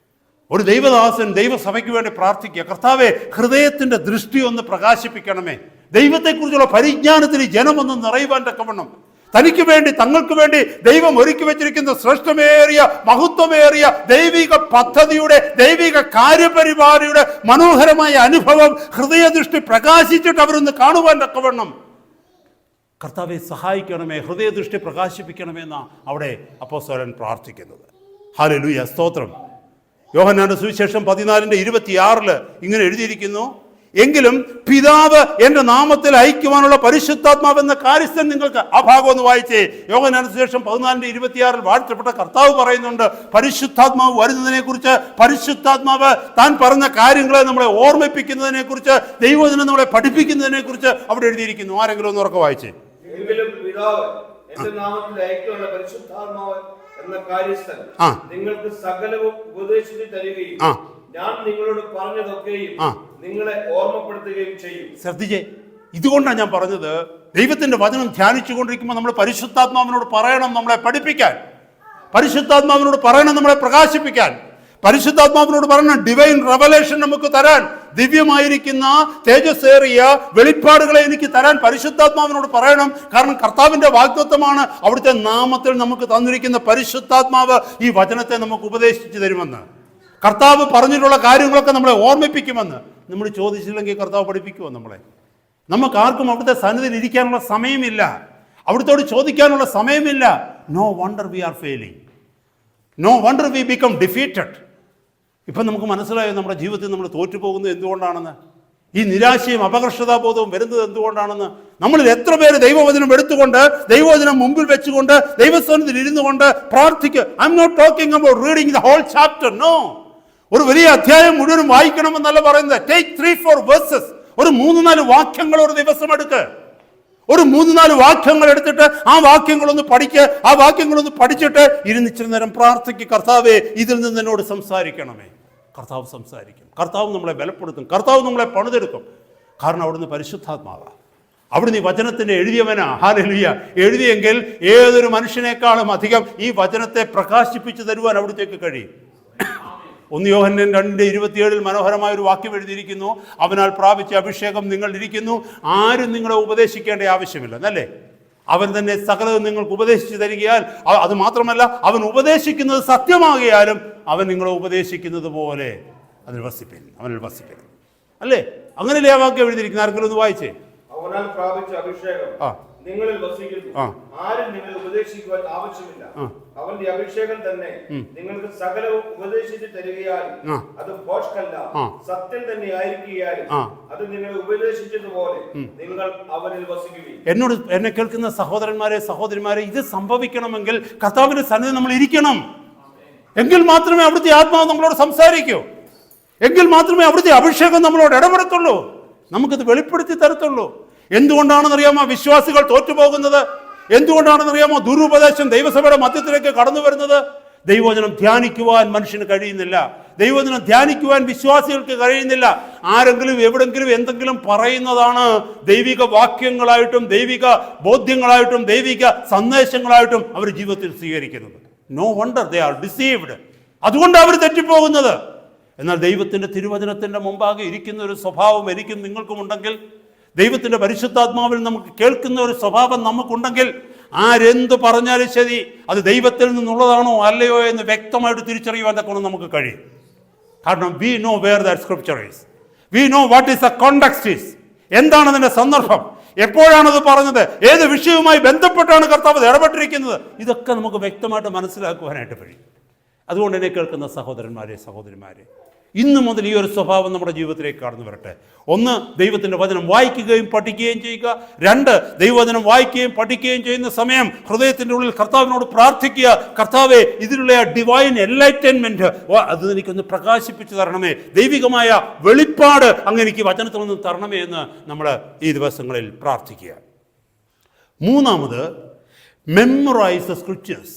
ഒരു ദൈവദാസൻ ദൈവസഭയ്ക്ക് വേണ്ടി പ്രാർത്ഥിക്കുക. കർത്താവെ, ഹൃദയത്തിൻ്റെ ദൃഷ്ടി ഒന്ന് പ്രകാശിപ്പിക്കണമേ. ദൈവത്തെക്കുറിച്ചുള്ള പരിജ്ഞാനത്തിന് ജനമൊന്ന് നിറയുവാൻ തക്കവണ്ണം തനിക്ക് വേണ്ടി, തങ്ങൾക്ക് വേണ്ടി ദൈവം ഒരുക്കി വെച്ചിരിക്കുന്ന ശ്രേഷ്ഠമേറിയ മഹത്വമേറിയ ദൈവിക പദ്ധതിയുടെ, ദൈവിക കാര്യപരിപാടിയുടെ മനോഹരമായ അനുഭവം ഹൃദയദൃഷ്ടി പ്രകാശിച്ചിട്ട് അവരൊന്ന് കാണുവാൻ തക്കവണ്ണം കർത്താവെ സഹായിക്കണമേ, ഹൃദയദൃഷ്ടി പ്രകാശിപ്പിക്കണമെന്നാണ് അവിടെ അപ്പോസ്തലൻ പ്രാർത്ഥിക്കുന്നത്. ഹല്ലേലൂയ, സ്തോത്രം. യോഹന്നാന്റെ സുവിശേഷം 14:26 ഇങ്ങനെ എഴുതിയിരിക്കുന്നു, എങ്കിലും പിതാവ് എൻ്റെ നാമത്തിൽ അയക്കുവാനുള്ള പരിശുദ്ധാത്മാവെന്ന കാര്യസ്ഥൻ നിങ്ങൾക്ക്. ആ ഭാഗം ഒന്ന് വായിച്ചേ. യോഹന്നാന്റെ സുവിശേഷം 14:26 വാഴ്ത്തപ്പെട്ട കർത്താവ് പറയുന്നുണ്ട് പരിശുദ്ധാത്മാവ് വരുന്നതിനെ കുറിച്ച്, പരിശുദ്ധാത്മാവ് താൻ പറഞ്ഞ കാര്യങ്ങളെ നമ്മളെ ഓർമ്മിപ്പിക്കുന്നതിനെ കുറിച്ച്, ദൈവവചനം നമ്മളെ പഠിപ്പിക്കുന്നതിനെ കുറിച്ച് അവിടെ എഴുതിയിരിക്കുന്നു. ആരെങ്കിലും ഒന്ന് ഉറക്കെ വായിച്ചേ. എങ്കിലും പിതാവ് എന്റെ നാമത്തിൽ അയക്കുവാനുള്ള പരിശുദ്ധാത്മാവ് എന്ന കാര്യസ്ഥൻ നിങ്ങൾക്ക് സകലവും ഉപദേശിച്ചു തരികയും ഞാൻ നിങ്ങളോട് പറഞ്ഞതൊക്കെയും നിങ്ങളെ ഓർമ്മപ്പെടുത്തുകയും ചെയ്യും. ശ്രദ്ധിച്ചേ, ഇതുകൊണ്ടാണ് ഞാൻ പറഞ്ഞത്, ദൈവത്തിന്റെ വചനം ധ്യാനിച്ചുകൊണ്ടിരിക്കുമ്പോൾ നമ്മൾ പരിശുദ്ധാത്മാവിനോട് പറയണം നമ്മളെ പഠിപ്പിക്കാൻ, പരിശുദ്ധാത്മാവിനോട് പറയണം നമ്മളെ പ്രകാശിപ്പിക്കാൻ, പരിശുദ്ധാത്മാവിനോട് പറയണം ഡിവൈൻ റെവലേഷൻ നമുക്ക് തരാൻ, ദിവ്യമായിരിക്കുന്ന തേജസ്സേറിയ വെളിപ്പാടുകളെ എനിക്ക് തരാൻ പരിശുദ്ധാത്മാവിനോട് പറയണം. കാരണം കർത്താവിന്റെ വാഗ്ദത്തമാണ് അവിടുത്തെ നാമത്തിൽ നമുക്ക് തന്നിരിക്കുന്ന പരിശുദ്ധാത്മാവ് ഈ വചനത്തെ നമുക്ക് ഉപദേശിച്ചു തരുമെന്ന്, കർത്താവ് പറഞ്ഞിട്ടുള്ള കാര്യങ്ങളൊക്കെ നമ്മളെ ഓർമ്മിപ്പിക്കുമെന്ന്. നമ്മൾ ചോദിച്ചില്ലെങ്കിൽ കർത്താവ് പഠിപ്പിക്കുമോ നമ്മളെ? നമുക്ക് ആർക്കും അവിടുത്തെ സന്നിധിയിൽ ഇരിക്കാനുള്ള സമയമില്ല, അവിടുത്തോട് ചോദിക്കാനുള്ള സമയമില്ല. No wonder we are failing, no wonder we become defeated. ഇപ്പം നമുക്ക് മനസ്സിലായോ നമ്മുടെ ജീവിതത്തിൽ നമ്മൾ തോറ്റുപോകുന്നത് എന്തുകൊണ്ടാണെന്ന്, ഈ നിരാശയും അപകർഷതാബോധവും വരുന്നത് എന്തുകൊണ്ടാണെന്ന്. നമ്മളിൽ എത്ര പേര് ദൈവവചനം എടുത്തുകൊണ്ട്, ദൈവവചനം മുമ്പിൽ വെച്ചുകൊണ്ട്, ദൈവസ്ഥാനത്തിൽ ഇരുന്നു കൊണ്ട് പ്രാർത്ഥിക്കുക. I'm not talking about reading the whole chapter, no. ഒരു വലിയ അധ്യായം മുഴുവനും വായിക്കണമെന്നല്ല പറയുന്നത്. ടേക്ക് 3-4 വേഴ്സസ്, ഒരു 3-4 വാക്യങ്ങൾ ഒരു ദിവസം എടുക്ക്. ഒരു 3-4 വാക്യങ്ങൾ എടുത്തിട്ട് ആ വാക്യങ്ങളൊന്ന് പഠിക്കുക, ആ വാക്യങ്ങളൊന്ന് പഠിച്ചിട്ട് ഇരുന്നിച്ചിരി നേരം പ്രാർത്ഥിക്കുക, കർത്താവേ ഇതിൽ നിന്ന് എന്നോട് സംസാരിക്കണമേ. കർത്താവ് സംസാരിക്കും, കർത്താവ് നമ്മളെ ബലപ്പെടുത്തും, കർത്താവ് നമ്മളെ പണിതെടുക്കും. കാരണം അവിടുന്ന് പരിശുദ്ധാത്മാവാണ്, അവിടുന്ന് ഈ വചനത്തിൻ്റെ എഴുതിയവനാ. ഹല്ലേലൂയ. എഴുതിയെങ്കിൽ ഏതൊരു മനുഷ്യനേക്കാളും അധികം ഈ വചനത്തെ പ്രകാശിപ്പിച്ചു തരുവാൻ അവിടുത്തേക്ക് കഴിയും. 1 യോഹന്നാൻ 2:27 മനോഹരമായ ഒരു വാക്യം എഴുതിയിരിക്കുന്നു, അവനാൽ പ്രാപിച്ച അഭിഷേകം നിങ്ങളിരിക്കുന്നു, ആരും നിങ്ങളെ ഉപദേശിക്കേണ്ട ആവശ്യമില്ല എന്നല്ലേ. അവൻ തന്നെ സകലതും നിങ്ങൾക്ക് ഉപദേശിച്ചു തരികയാൽ, അത് മാത്രമല്ല അവൻ ഉപദേശിക്കുന്നത് സത്യമാകിയാലും അവൻ നിങ്ങളെ ഉപദേശിക്കുന്നത് പോലെ അതിൽ വസിപ്പിൻ, അവനിൽ വസിപ്പിൻ അല്ലേ. അങ്ങനെയല്ലേ ആ വാക്യം എഴുതിയിരിക്കുന്നത്? ആർക്കെങ്കിലും ഒന്ന് വായിച്ചേ. അവനാൽ പ്രാപിച്ച അഭിഷേകം നിങ്ങളിൽ വസിക്കുന്നു, ആരും നിങ്ങളെ ഉപദേശിക്കുവാൻ ആവശ്യമില്ല. അവന്റെ അഭിഷേകം തന്നെ നിങ്ങൾക്ക് സകലവും ഉപദേശിച്ചു തരികയാൽ അത് ഭോഷ്കല്ല, സത്യം തന്നെ ആയിരിക്കുകയാലും അത് നിങ്ങളെ ഉപദേശിച്ചതുപോലെ നിങ്ങൾ അവനിൽ വസിക്കുകയും. എന്നോട് എന്നെ കേൾക്കുന്ന സഹോദരന്മാരെ, സഹോദരിമാരെ, ഇത് സംഭവിക്കണമെങ്കിൽ കർത്താവിന്റെ സന്നിധി നമ്മൾ ഇരിക്കണം. എങ്കിൽ മാത്രമേ അവിടുത്തെ ആത്മാവ് നമ്മളോട് സംസാരിക്കൂ, എങ്കിൽ മാത്രമേ അവിടുത്തെ അഭിഷേകം നമ്മളോട് ഇടപെടത്തുള്ളൂ, നമുക്കത് വെളിപ്പെടുത്തി തരത്തുള്ളൂ. എന്തുകൊണ്ടാണെന്നറിയാമോ വിശ്വാസികൾ തോറ്റുപോകുന്നത്? എന്തുകൊണ്ടാണെന്നറിയാമോ ദുരുപദേശം ദൈവസഭയുടെ മധ്യത്തിലേക്ക് കടന്നു വരുന്നത്? ദൈവവചനം ധ്യാനിക്കുവാൻ മനുഷ്യന് കഴിയുന്നില്ല, ദൈവവചനം ധ്യാനിക്കുവാൻ വിശ്വാസികൾക്ക് കഴിയുന്നില്ല. ആരെങ്കിലും എവിടെങ്കിലും എന്തെങ്കിലും പറയുന്നതാണ് ദൈവിക വാക്യങ്ങളായിട്ടും ദൈവിക ബോധ്യങ്ങളായിട്ടും ദൈവിക സന്ദേശങ്ങളായിട്ടും അവർ ജീവിതത്തിൽ സ്വീകരിക്കുന്നത്. No wonder they are deceived. അതുകൊണ്ട് അവർ തെറ്റിപ്പോകുന്നത്. എന്നാൽ ദൈവത്തിൻ്റെ തിരുവചനത്തിൻ്റെ മുമ്പാകെ ഇരിക്കുന്ന ഒരു സ്വഭാവം എനിക്കും നിങ്ങൾക്കും ഉണ്ടെങ്കിൽ, ദൈവത്തിൻ്റെ പരിശുദ്ധാത്മാവിൽ നമുക്ക് കേൾക്കുന്ന ഒരു സ്വഭാവം നമുക്കുണ്ടെങ്കിൽ, ആരെന്ത് പറഞ്ഞാലും ശരി അത് ദൈവത്തിൽ നിന്നുള്ളതാണോ അല്ലയോ എന്ന് വ്യക്തമായിട്ട് തിരിച്ചറിയുവാൻ തക്കണം നമുക്ക് കഴിയും. കാരണം we know where that scripture is, we know what is the context is. എന്താണ് അതിൻ്റെ സന്ദർഭം, എപ്പോഴാണത് പറഞ്ഞത്, ഏത് വിഷയവുമായി ബന്ധപ്പെട്ടാണ് കർത്താവ് ഇടപെട്ടിരിക്കുന്നത്, ഇതൊക്കെ നമുക്ക് വ്യക്തമായിട്ട് മനസ്സിലാക്കുവാനായിട്ട് കഴിയും. അതുകൊണ്ട് എന്നെ കേൾക്കുന്ന സഹോദരന്മാരെ, സഹോദരിമാരെ, ഇന്നു മുതൽ ഈ ഒരു സ്വഭാവം നമ്മുടെ ജീവിതത്തിലേക്ക് കടന്നു വരട്ടെ. 1, ദൈവത്തിൻ്റെ വചനം വായിക്കുകയും പഠിക്കുകയും ചെയ്യുക. 2, ദൈവവചനം വായിക്കുകയും പഠിക്കുകയും ചെയ്യുന്ന സമയം ഹൃദയത്തിൻ്റെ ഉള്ളിൽ കർത്താവിനോട് പ്രാർത്ഥിക്കുക, കർത്താവേ ഇതിലുള്ള ഡിവൈൻ എൻലൈറ്റൻമെന്റ് അത് എനിക്കൊന്ന് പ്രകാശിപ്പിച്ചു തരണമേ, ദൈവികമായ വെളിപ്പാട് അങ്ങ് എനിക്ക് വചനത്തിൽ നിന്ന് തരണമേ എന്ന് നമ്മൾ ഈ ദിവസങ്ങളിൽ പ്രാർത്ഥിക്കുക. 3, മെമ്മറൈസ് ദ സ്ക്രിപ്ചേഴ്സ്.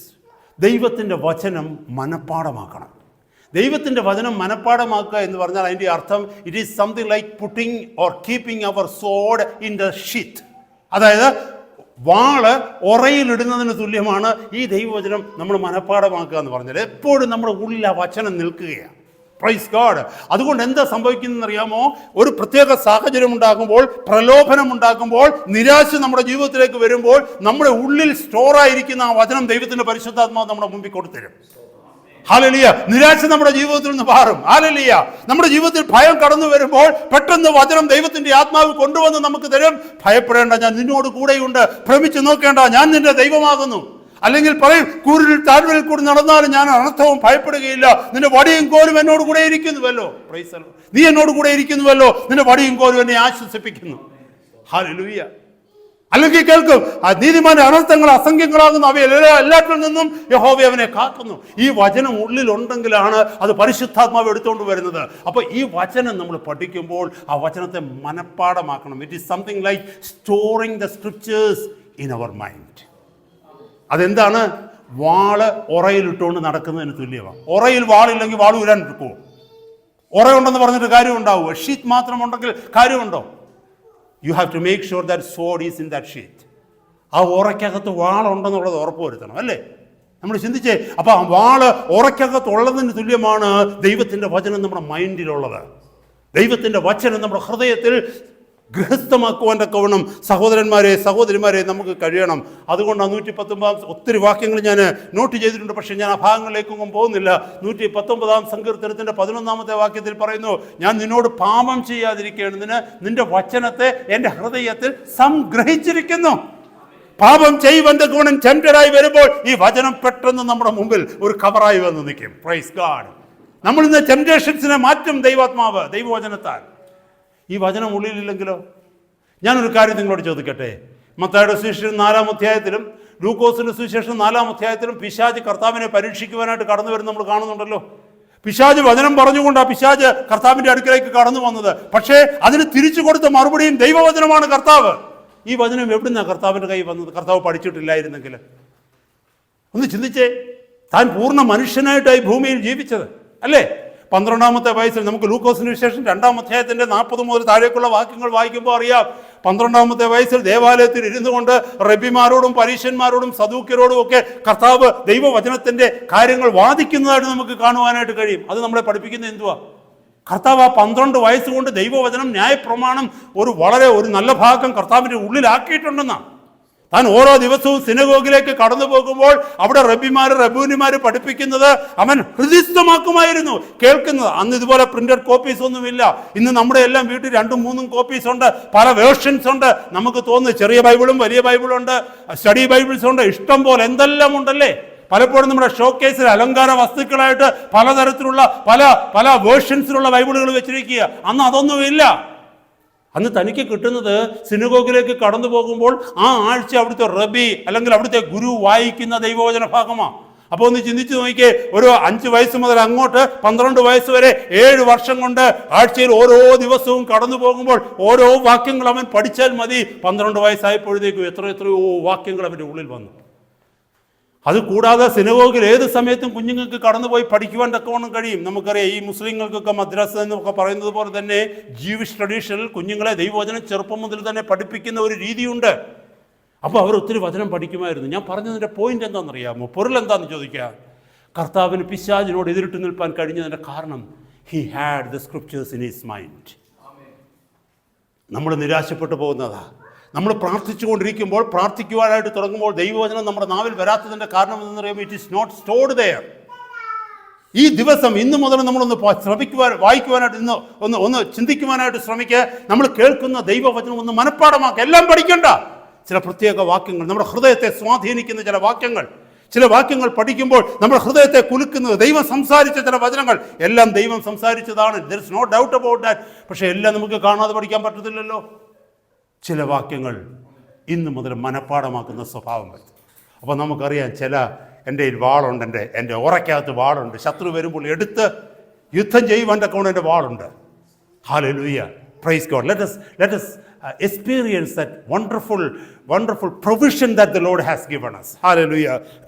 ദൈവത്തിൻ്റെ വചനം മനഃപ്പാഠമാക്കണം. ദൈവത്തിൻ്റെ വചനം മനഃപ്പാഠമാക്കുക എന്ന് പറഞ്ഞാൽ അതിൻ്റെ അർത്ഥം it is something like putting or keeping our sword in the sheath. അതായത് വാള് ഉറയിലിടുന്നതിന് തുല്യമാണ് ഈ ദൈവവചനം നമ്മൾ മനഃപ്പാഠമാക്കുക എന്ന് പറഞ്ഞാൽ. എപ്പോഴും നമ്മുടെ ഉള്ളിൽ ആ വചനം നിൽക്കുകയാണ്. Praise God. അതുകൊണ്ട് എന്താ സംഭവിക്കുന്നതെന്ന് അറിയാമോ? ഒരു പ്രത്യേക സാഹചര്യം ഉണ്ടാകുമ്പോൾ, പ്രലോഭനം ഉണ്ടാകുമ്പോൾ, നിരാശ നമ്മുടെ ജീവിതത്തിലേക്ക് വരുമ്പോൾ, നമ്മുടെ ഉള്ളിൽ സ്റ്റോറായിരിക്കുന്ന ആ വചനം ദൈവത്തിന്റെ പരിശുദ്ധാത്മാവ് നമ്മുടെ മുമ്പിൽ കൊടുത്തരും. ഹല്ലേലൂയ. നിരാശ നമ്മുടെ ജീവിതത്തിൽ നിന്ന് മാറും. ഹല്ലേലൂയ. നമ്മുടെ ജീവിതത്തിൽ ഭയം കടന്നു വരുമ്പോൾ പെട്ടെന്ന് വചനം ദൈവത്തിന്റെ ആത്മാവ് കൊണ്ടുവന്ന് നമുക്ക് തരും. ഭയപ്പെടേണ്ട, ഞാൻ നിന്നോട് കൂടെയുണ്ട്. ഭ്രമിച്ചു നോക്കേണ്ട, ഞാൻ നിന്റെ ദൈവമാകുന്നു. അല്ലെങ്കിൽ പറയും, കൂരിൽ താഴ്വരയിൽ കൂടി നടന്നാലും ഞാൻ അനർത്ഥവും ഭയപ്പെടുകയില്ല, നിന്റെ വടിയും കോലും എന്നോട് കൂടെ ഇരിക്കുന്നുവല്ലോ. Praise the Lord. നീ എന്നോട് കൂടെ ഇരിക്കുന്നുവല്ലോ, നിന്റെ വടിയും കോലും എന്നെ ആശ്വസിപ്പിക്കുന്നു. ഹല്ലേലൂയ. അല്ലെങ്കിൽ കേൾക്കും, ആ നീതിമാന്റെ അനർത്ഥങ്ങൾ അസംഖ്യങ്ങളാകുന്നു, എല്ലാറ്റിൽ നിന്നും യഹോവ അവനെ കാക്കുന്നു. ഈ വചനം ഉള്ളിലുണ്ടെങ്കിലാണ് അത് പരിശുദ്ധാത്മാവ് എടുത്തുകൊണ്ട് വരുന്നത്. അപ്പോൾ ഈ വചനം നമ്മൾ പഠിക്കുമ്പോൾ ആ വചനത്തെ മനഃപ്പാഠമാക്കണം. It is something like storing the scriptures in our mind. അതെന്താണ്? വാള് ഉറയിലിട്ടുകൊണ്ട് നടക്കുന്നതിന് തുല്യമാണ്. ഉറയിൽ വാളില്ലെങ്കിൽ വാൾ ഊരാൻ എടുക്കുമോ? ഉറയുണ്ടെന്ന് പറഞ്ഞിട്ട് കാര്യം ഉണ്ടാവുമോ? ഷീറ്റ് മാത്രം ഉണ്ടെങ്കിൽ കാര്യമുണ്ടോ? You have to make sure that sword is in that sheath. ആ ഉറയ്ക്കകത്ത് വാളുണ്ടെന്നുള്ളത് ഉറപ്പ് വരുത്തണം, അല്ലേ? നമ്മൾ ചിന്തിച്ചേ. അപ്പോൾ ആ വാള് ഉറയ്ക്കകത്തുള്ളതിന് തുല്യമാണ് ദൈവത്തിൻ്റെ വചനം നമ്മുടെ മൈൻഡിലുള്ളത്. ദൈവത്തിൻ്റെ വചനം നമ്മുടെ ഹൃദയത്തിൽ ഗൃഹസ്ഥമാക്കുവാൻ തക്കവണ്ണം സഹോദരന്മാരെ സഹോദരിമാരെ നമുക്ക് കഴിയണം. അതുകൊണ്ടാണ് 119 ഒത്തിരി വാക്യങ്ങൾ ഞാൻ നോട്ട് ചെയ്തിട്ടുണ്ട്. പക്ഷേ ഞാൻ ആ ഭാഗങ്ങളിലേക്കൊന്നും പോകുന്നില്ല. 119 സങ്കീർത്തനത്തിൻ്റെ 11 വാക്യത്തിൽ പറയുന്നു, ഞാൻ നിന്നോട് പാപം ചെയ്യാതിരിക്കേണ്ടതിന് നിന്റെ വചനത്തെ എൻ്റെ ഹൃദയത്തിൽ സംഗ്രഹിച്ചിരിക്കുന്നു. പാപം ചെയ്യുവാൻ തക്കവണ്ണം ടെംപ്റ്റഡായി വരുമ്പോൾ ഈ വചനം പെട്ടെന്ന് നമ്മുടെ മുമ്പിൽ ഒരു കവറായി വന്ന് നിൽക്കും. Praise God. നമ്മൾ ഇന്ന് ടെംപ്റ്റേഷൻസിനെ മാറ്റും ദൈവാത്മാവ്, ദൈവവചനത്താൽ. ഈ വചനം ഉള്ളിലില്ലെങ്കിലോ? ഞാനൊരു കാര്യം നിങ്ങളോട് ചോദിക്കട്ടെ. മത്തായിയുടെ സുവിശേഷം 4-ാം അധ്യായത്തിലും ലൂക്കോസിന്റെ സുവിശേഷം 4-ാം അധ്യായത്തിലും പിശാച് കർത്താവിനെ പരീക്ഷിക്കുവാനായിട്ട് കടന്നു വരുന്ന നമ്മൾ കാണുന്നുണ്ടല്ലോ. പിശാച് വചനം പറഞ്ഞുകൊണ്ട് ആ പിശാച് കർത്താവിന്റെ അടുക്കലേക്ക് കടന്നു വന്നത്. പക്ഷേ അതിന് തിരിച്ചു കൊടുത്ത മറുപടിയും ദൈവവചനമാണ് കർത്താവ്. ഈ വചനം എവിടുന്നാണ് കർത്താവിൻ്റെ കൈ വന്നത്? കർത്താവ് പഠിച്ചിട്ടില്ലായിരുന്നെങ്കിൽ? ഒന്ന് ചിന്തിച്ചേ. താൻ പൂർണ്ണ മനുഷ്യനായിട്ടായി ഭൂമിയിൽ ജീവിച്ചത്, അല്ലേ? 12-ാമത്തെ വയസ്സിൽ നമുക്ക് ലൂക്കോസിന് വിശേഷം 2-ാം അധ്യായത്തിൻ്റെ 40 മുതൽ താഴേക്കുള്ള വാക്യങ്ങൾ വായിക്കുമ്പോൾ അറിയാം. 12-ാമത്തെ വയസ്സിൽ ദേവാലയത്തിൽ ഇരുന്നു കൊണ്ട് റബ്ബിമാരോടും പരീശന്മാരോടും സദൂക്യരോടും ഒക്കെ കർത്താവ് ദൈവവചനത്തിൻ്റെ കാര്യങ്ങൾ വാദിക്കുന്നതായിട്ട് നമുക്ക് കാണുവാനായിട്ട് കഴിയും. അത് നമ്മളെ പഠിപ്പിക്കുന്നത് എന്തുവാ? കർത്താവ് ആ 12 വയസ്സുകൊണ്ട് ദൈവവചനം ന്യായപ്രമാണം ഒരു നല്ല ഭാഗം കർത്താവിൻ്റെ ഉള്ളിലാക്കിയിട്ടുണ്ടെന്നാണ്. താൻ ഓരോ ദിവസവും സിനഗോഗിലേക്ക് കടന്നു പോകുമ്പോൾ അവിടെ റബ്ബൂനിമാർ പഠിപ്പിക്കുന്നത് അവൻ ഹൃദയസ്ഥമാക്കുമായിരുന്നു കേൾക്കുന്നത്. അന്ന് ഇതുപോലെ പ്രിന്റഡ് കോപ്പീസ് ഒന്നുമില്ല. ഇന്ന് നമ്മുടെ എല്ലാം വീട്ടിൽ 2-3 കോപ്പീസ് ഉണ്ട്, പല വേർഷൻസ് ഉണ്ട്. നമുക്ക് തോന്നുന്നു ചെറിയ ബൈബിളും വലിയ ബൈബിളുണ്ട്, സ്റ്റഡി ബൈബിൾസ് ഉണ്ട്, ഇഷ്ടം പോലെ എന്തെല്ലാം ഉണ്ടല്ലേ. പലപ്പോഴും നമ്മുടെ ഷോക്കേസിൽ അലങ്കാര വസ്തുക്കളായിട്ട് പലതരത്തിലുള്ള പല വേർഷൻസിലുള്ള ബൈബിളുകൾ വെച്ചിരിക്കുക. അന്ന് അതൊന്നുമില്ല. അന്ന് തനിക്ക് കിട്ടുന്നത് സിനഗോഗിലേക്ക് കടന്നു പോകുമ്പോൾ ആ ആഴ്ച അവിടുത്തെ റബി അല്ലെങ്കിൽ അവിടുത്തെ ഗുരു വായിക്കുന്ന ദൈവവചന ഭാഗമാണ്. അപ്പോൾ ഒന്ന് ചിന്തിച്ച് നോക്കിയേ. ഒരു 5 വയസ്സ് മുതൽ അങ്ങോട്ട് 12 വയസ്സ് വരെ 7 വർഷം കൊണ്ട് ആഴ്ചയിൽ ഓരോ ദിവസവും കടന്നു പോകുമ്പോൾ ഓരോ വാക്യങ്ങൾ അവൻ പഠിച്ചാൽ മതി. 12 വയസ്സായപ്പോഴത്തേക്കും എത്രയോ വാക്യങ്ങൾ അവൻ്റെ ഉള്ളിൽ വന്നു. അതുകൂടാതെ സിനഗോഗിൽ ഏത് സമയത്തും കുഞ്ഞുങ്ങൾക്ക് കടന്നുപോയി പഠിക്കുവാൻ തക്കവണ്ണം കഴിയും. നമുക്കറിയാം, ഈ മുസ്ലിങ്ങൾക്കൊക്കെ മദ്രസ എന്നൊക്കെ പറയുന്നത് പോലെ തന്നെ ജീവിഷ് ട്രഡീഷനിൽ കുഞ്ഞുങ്ങളെ ദൈവവചനം ചെറുപ്പം മുതൽ തന്നെ പഠിപ്പിക്കുന്ന ഒരു രീതിയുണ്ട്. അപ്പോൾ അവർ ഒത്തിരി വചനം പഠിക്കുമായിരുന്നു. ഞാൻ പറഞ്ഞതിൻ്റെ പോയിന്റ് എന്താണെന്നറിയാമോ? പൊരുൾ എന്താണെന്ന് ചോദിക്കുക. കർത്താവിന് പിശാചിനോട് എതിരിട്ട് നിൽപ്പാൻ കഴിഞ്ഞതിൻ്റെ കാരണം he had the scriptures in his mind. നമ്മൾ നിരാശപ്പെട്ടു പോകുന്നതാ. നമ്മൾ പ്രാർത്ഥിച്ചുകൊണ്ടിരിക്കുമ്പോൾ, പ്രാർത്ഥിക്കുവാനായിട്ട് തുടങ്ങുമ്പോൾ ദൈവവചനം നമ്മുടെ നാവിൽ വരാത്തതിൻ്റെ കാരണം എന്ന് പറയുമ്പോൾ it is not stored there. ഈ ദിവസം ഇന്ന് മുതൽ നമ്മളൊന്ന് വായിക്കുവാനായിട്ട് ഒന്ന് ചിന്തിക്കുവാനായിട്ട് ശ്രമിക്കുക. നമ്മൾ കേൾക്കുന്ന ദൈവവചനം ഒന്ന് മനഃപ്പാഠമാക്കുക. എല്ലാം പഠിക്കണ്ട. ചില പ്രത്യേക വാക്യങ്ങൾ, നമ്മുടെ ഹൃദയത്തെ സ്വാധീനിക്കുന്ന ചില വാക്യങ്ങൾ പഠിക്കുമ്പോൾ നമ്മുടെ ഹൃദയത്തെ കുലുക്കുന്നത് ദൈവം സംസാരിച്ച ചില വചനങ്ങൾ, എല്ലാം ദൈവം സംസാരിച്ചതാണ്. There is no doubt about that. പക്ഷേ എല്ലാം നമുക്ക് കാണാതെ പഠിക്കാൻ പറ്റത്തില്ലല്ലോ. ചില വാക്യങ്ങൾ ഇന്ന് മുതൽ മനഃപ്പാഠമാക്കുന്ന സ്വഭാവം വരും. അപ്പോൾ നമുക്കറിയാം, എൻ്റെ വാളുണ്ട്, എൻ്റെ ഉറയ്ക്കകത്ത് വാളുണ്ട്. ശത്രു വരുമ്പോൾ എടുത്ത് യുദ്ധം ചെയ്യുവാൻ തക്കവണ്ണം എൻ്റെ വാളുണ്ട്. Hallelujah, praise God. Let us experience that wonderful provision that the Lord has given us. Hallelujah.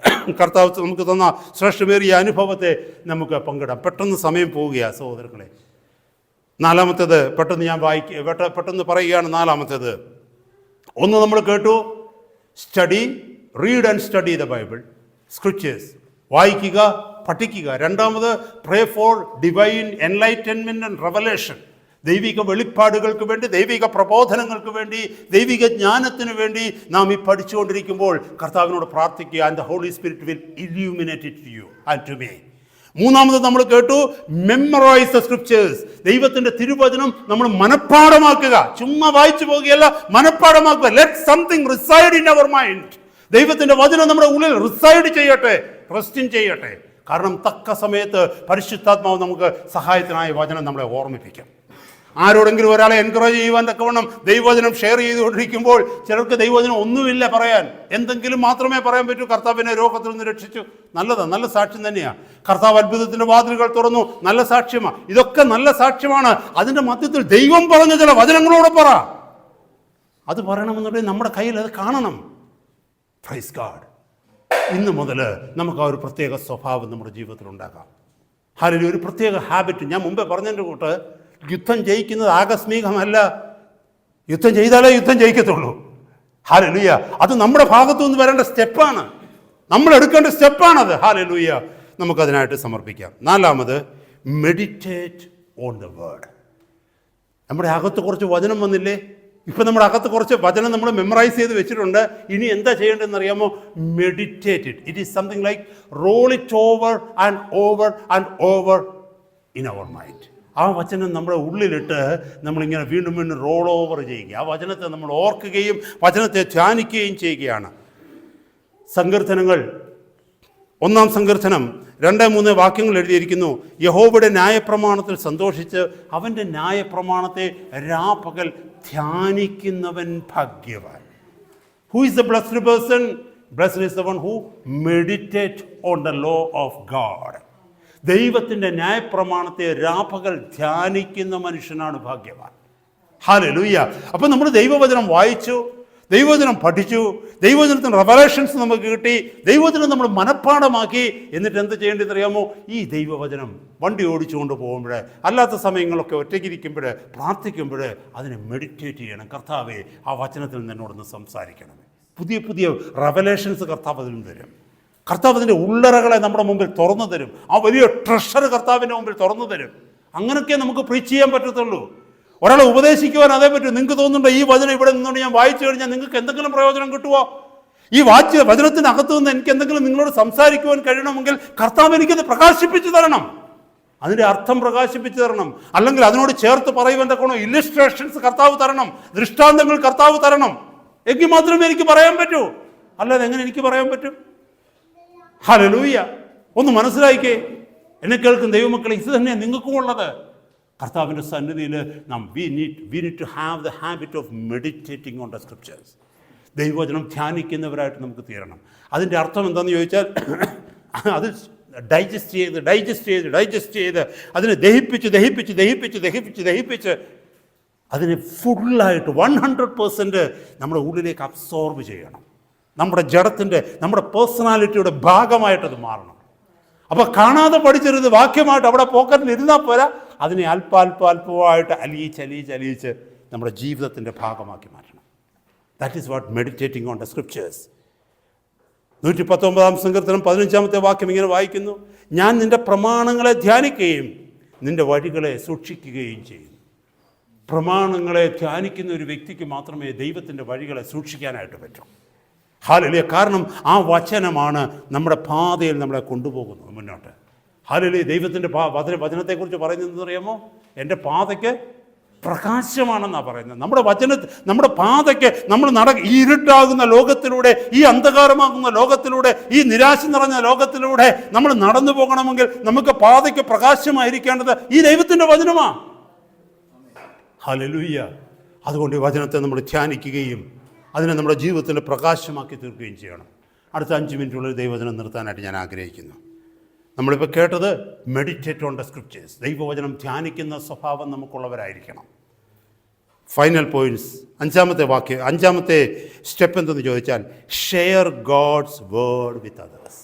കർത്താവ് നമുക്ക് തന്ന ശ്രേഷ്ഠമേറിയ അനുഭവത്തെ നമുക്ക് പങ്കിടാം. പെട്ടെന്ന് സമയം പോവുകയാണ് സഹോദരങ്ങളെ. 4-മത്തേത് പെട്ടെന്ന് പറയുകയാണ്. 4-മത്തേത് ഒന്ന് നമ്മൾ കേട്ടു, read and study the Bible scriptures. വായിക്കുക, പഠിക്കുക. രണ്ടാമത് pray for divine enlightenment and revelation. ദൈവിക വെളിപ്പാടുകൾക്ക് വേണ്ടി, ദൈവിക പ്രബോധനങ്ങൾക്ക് വേണ്ടി, ദൈവിക ജ്ഞാനത്തിന് വേണ്ടി നാം ഈ പഠിച്ചുകൊണ്ടിരിക്കുമ്പോൾ കർത്താവിനോട് പ്രാർത്ഥിക്കുക. And the Holy Spirit will illuminate it to you and to me. മൂന്നാമത് നമ്മൾ കേട്ടു, മെമ്മറൈസ് ദ സ്ക്രിപ്ചേഴ്സ്. ദൈവത്തിന്റെ തിരുവചനം നമ്മൾ മനഃപ്പാഠമാക്കുക. ചുമ്മാ വായിച്ചു പോകുകയല്ല, മനഃപ്പാഠമാക്കുക. Let something reside in our mind. ദൈവത്തിന്റെ വചനം നമ്മുടെ ഉള്ളിൽ റിസൈഡ് ചെയ്യട്ടെ, റെസ്റ്റിൻ ചെയ്യട്ടെ. കാരണം തക്ക സമയത്ത് പരിശുദ്ധാത്മാവ് നമുക്ക് സഹായത്തിനായ വചനം നമ്മളെ ഓർമ്മിപ്പിക്കും. ആരോടെങ്കിലും ഒരാളെ എൻകറേജ് ചെയ്യുവാൻ തക്കവണ്ണം ദൈവവചനം ഷെയർ ചെയ്തുകൊണ്ടിരിക്കുമ്പോൾ ചിലർക്ക് ദൈവവചനം ഒന്നുമില്ല പറയാൻ, എന്തെങ്കിലും മാത്രമേ പറയാൻ പറ്റൂ. കർത്താവിനെ രോഗത്തിൽ നിന്ന് രക്ഷിച്ചു, നല്ലതാണ്, നല്ല സാക്ഷ്യം തന്നെയാണ്. കർത്താവ് അത്ഭുതത്തിന്റെ വാതിലുകൾ തുറന്നു, നല്ല സാക്ഷ്യമാണ്. ഇതൊക്കെ നല്ല സാക്ഷ്യമാണ്. അതിന്റെ മധ്യത്തിൽ ദൈവം പറഞ്ഞ ചില വചനങ്ങളോട് പറ. അത് പറയണമെന്നുണ്ടെങ്കിൽ നമ്മുടെ കയ്യിൽ അത് കാണണം. Praise God. ഇന്ന് മുതൽ നമുക്ക് ആ ഒരു പ്രത്യേക സ്വഭാവം നമ്മുടെ ജീവിതത്തിൽ ഉണ്ടാക്കാം. അതിൽ ഒരു പ്രത്യേക ഹാബിറ്റ്. ഞാൻ മുമ്പേ പറഞ്ഞതിൻ്റെ കൂട്ട്, യുദ്ധം ജയിക്കുന്നത് ആകസ്മികമല്ല. യുദ്ധം ചെയ്താലേ യുദ്ധം ജയിക്കത്തുള്ളൂ. ഹല്ലേലൂയ. അത് നമ്മുടെ ഭാഗത്തു നിന്ന് വരേണ്ട സ്റ്റെപ്പാണ്, നമ്മൾ എടുക്കേണ്ട സ്റ്റെപ്പാണത്. ഹല്ലേലൂയ. നമുക്കതിനായിട്ട് സമർപ്പിക്കാം. നാലാമത്, മെഡിറ്റേറ്റ് ഓൺ ദ വേർഡ്. നമ്മുടെ അകത്ത് കുറച്ച് വചനം വന്നില്ലേ? ഇപ്പം നമ്മുടെ അകത്ത് കുറച്ച് വചനം നമ്മൾ മെമ്മറൈസ് ചെയ്ത് വെച്ചിട്ടുണ്ട്. ഇനി എന്താ ചെയ്യേണ്ടതെന്ന് അറിയാമോ? Meditate it. It is something like roll it over and over and over in our mind. ആ വചനം നമ്മുടെ ഉള്ളിലിട്ട് നമ്മളിങ്ങനെ വീണ്ടും വീണ്ടും റോൾ ഓവർ ചെയ്യുക. ആ വചനത്തെ നമ്മൾ ഓർക്കുകയും വചനത്തെ ധ്യാനിക്കുകയും ചെയ്യുകയാണ്. സങ്കീർത്തനങ്ങൾ, 1-ാം സങ്കീർത്തനം 2-3 വാക്യങ്ങൾ എഴുതിയിരിക്കുന്നു. യഹോവയുടെ ന്യായപ്രമാണത്തിൽ സന്തോഷിച്ച് അവൻ്റെ ന്യായപ്രമാണത്തെ രാപകൽ ധ്യാനിക്കുന്നവൻ ഭാഗ്യവാൻ. Who is the blessed person? Blessed is the one who meditate on the law of God. ദൈവത്തിൻ്റെ ന്യായപ്രമാണത്തെ രാപകൽ ധ്യാനിക്കുന്ന മനുഷ്യനാണ് ഭാഗ്യവാൻ. ഹല്ലേലൂയ. അപ്പം നമ്മൾ ദൈവവചനം വായിച്ചു, ദൈവവചനം പഠിച്ചു, ദൈവവചനത്തിന് റെവലേഷൻസ് നമുക്ക് കിട്ടി, ദൈവവചനം നമ്മൾ മനഃപ്പാഠമാക്കി. എന്നിട്ട് എന്ത് ചെയ്യേണ്ടതെന്ന് അറിയാമോ? ഈ ദൈവവചനം വണ്ടി ഓടിച്ചുകൊണ്ട് പോകുമ്പോൾ, അല്ലാത്ത സമയങ്ങളൊക്കെ ഒറ്റയ്ക്കിരിക്കുമ്പോൾ, പ്രാർത്ഥിക്കുമ്പോൾ അതിനെ മെഡിറ്റേറ്റ് ചെയ്യണം. കർത്താവേ, ആ വചനത്തിൽ നിന്നോടൊന്ന് സംസാരിക്കണമേ. പുതിയ പുതിയ റെവലേഷൻസ് കർത്താവ് അതിൽ നിന്ന് തരും. കർത്താവ് അതിൻ്റെ ഉള്ളറകളെ നമ്മുടെ മുമ്പിൽ തുറന്നു തരും. ആ വലിയ ട്രഷർ കർത്താവിൻ്റെ മുമ്പിൽ തുറന്നു തരും. അങ്ങനെയൊക്കെ നമുക്ക് പ്രീച്ച് ചെയ്യാൻ പറ്റത്തുള്ളൂ. ഒരാളെ ഉപദേശിക്കുവാൻ അതേ പറ്റും. നിങ്ങൾക്ക് തോന്നുന്നുണ്ടോ ഈ വചനം ഇവിടെ നിന്നുകൊണ്ട് ഞാൻ വായിച്ചു കഴിഞ്ഞാൽ നിങ്ങൾക്ക് എന്തെങ്കിലും പ്രയോജനം കിട്ടുമോ? ഈ വചനത്തിനകത്തു നിന്ന് എനിക്ക് എന്തെങ്കിലും നിങ്ങളോട് സംസാരിക്കുവാൻ കഴിയണമെങ്കിൽ കർത്താവ് എനിക്കത് പ്രകാശിപ്പിച്ചു തരണം, അതിൻ്റെ അർത്ഥം പ്രകാശിപ്പിച്ചു തരണം. അല്ലെങ്കിൽ അതിനോട് ചേർത്ത് പറയുവാൻ തക്കണോ ഇല്ലസ്ട്രേഷൻസ് കർത്താവ് തരണം, ദൃഷ്ടാന്തങ്ങൾ കർത്താവ് തരണം. എങ്കിൽ മാത്രമേ എനിക്ക് പറയാൻ പറ്റൂ. അല്ലാതെ എങ്ങനെ എനിക്ക് പറയാൻ പറ്റും? ഹല്ലേലൂയ. ഒന്ന് മനസ്സിലായിക്കേ, എന്നെ കേൾക്കുന്ന ദൈവമക്കളെ, ഇത് തന്നെയാണ് നിങ്ങൾക്കും ഉള്ളത്. കർത്താവിൻ്റെ സന്നിധിയിൽ നാം we need to have the habit of meditating on the scriptures. ദൈവവചനം ധ്യാനിക്കുന്നവരായിട്ട് നമുക്ക് തീരണം. അതിൻ്റെ അർത്ഥം എന്താണെന്ന് ചോദിച്ചാൽ, അത് ഡൈജസ്റ്റ് ചെയ്ത് അതിനെ ദഹിപ്പിച്ച് അതിനെ ഫുള്ളായിട്ട് 100% നമ്മുടെ ഉള്ളിലേക്ക് അബ്സോർബ് ചെയ്യണം. നമ്മുടെ ജഡത്തിൻ്റെ, നമ്മുടെ പേഴ്സണാലിറ്റിയുടെ ഭാഗമായിട്ടത് മാറണം. അപ്പോൾ കാണാതെ പഠിച്ചരുത്, വാക്യമായിട്ട് അവിടെ പോക്കറ്റിൽ ഇരുന്നാൽ പോരാ, അതിനെ അല്പമായിട്ട് അലിയിച്ച് നമ്മുടെ ജീവിതത്തിൻ്റെ ഭാഗമാക്കി മാറ്റണം. That is what meditating on the scriptures. 119-ാം സങ്കീർത്തനം 15-ാമത്തെ വാക്യം ഇങ്ങനെ വായിക്കുന്നു: ഞാൻ നിൻ്റെ പ്രമാണങ്ങളെ ധ്യാനിക്കുകയും നിൻ്റെ വഴികളെ സൂക്ഷിക്കുകയും ചെയ്യും. പ്രമാണങ്ങളെ ധ്യാനിക്കുന്ന ഒരു വ്യക്തിക്ക് മാത്രമേ ദൈവത്തിൻ്റെ വഴികളെ സൂക്ഷിക്കാനായിട്ട് പറ്റൂ. ഹല്ലേലൂയ. കാരണം ആ വചനമാണ് നമ്മുടെ പാതയിൽ നമ്മളെ കൊണ്ടുപോകുന്നത് മുന്നോട്ട്. ഹല്ലേലൂയ. ദൈവത്തിൻ്റെ വചനത്തെക്കുറിച്ച് പറയുന്നത് അറിയാമോ? എൻ്റെ പാതയ്ക്ക് പ്രകാശമാണെന്നാണ് പറയുന്നത്. നമ്മുടെ പാതയ്ക്ക് നമ്മൾ ഈ ഇരുട്ടാകുന്ന ലോകത്തിലൂടെ, ഈ അന്ധകാരമാകുന്ന ലോകത്തിലൂടെ, ഈ നിരാശ നിറഞ്ഞ ലോകത്തിലൂടെ നമ്മൾ നടന്നു പോകണമെങ്കിൽ നമുക്ക് പാതയ്ക്ക് പ്രകാശമായിരിക്കേണ്ടത് ഈ ദൈവത്തിൻ്റെ വചനമാണ്. ഹല്ലേലൂയ. അതുകൊണ്ട് ഈ വചനത്തെ നമ്മൾ ധ്യാനിക്കുകയും അതിനെ നമ്മുടെ ജീവിതത്തിൽ പ്രകാശമാക്കി തീർക്കുകയും ചെയ്യണം. അടുത്ത 5 മിനിറ്റുള്ളിൽ ദൈവവചനം നിർത്താനായിട്ട് ഞാൻ ആഗ്രഹിക്കുന്നു. നമ്മളിപ്പോൾ കേട്ടത് മെഡിറ്റേറ്റ് ഓൺ ദ സ്ക്രിപ്ചേഴ്സ്. ദൈവവചനം ധ്യാനിക്കുന്ന സ്വഭാവം നമുക്കുള്ളവരായിരിക്കണം. ഫൈനൽ പോയിന്റ്സ്, 5-ാമത്തെ സ്റ്റെപ്പ് എന്തെന്ന് ചോദിച്ചാൽ, share God's word with others.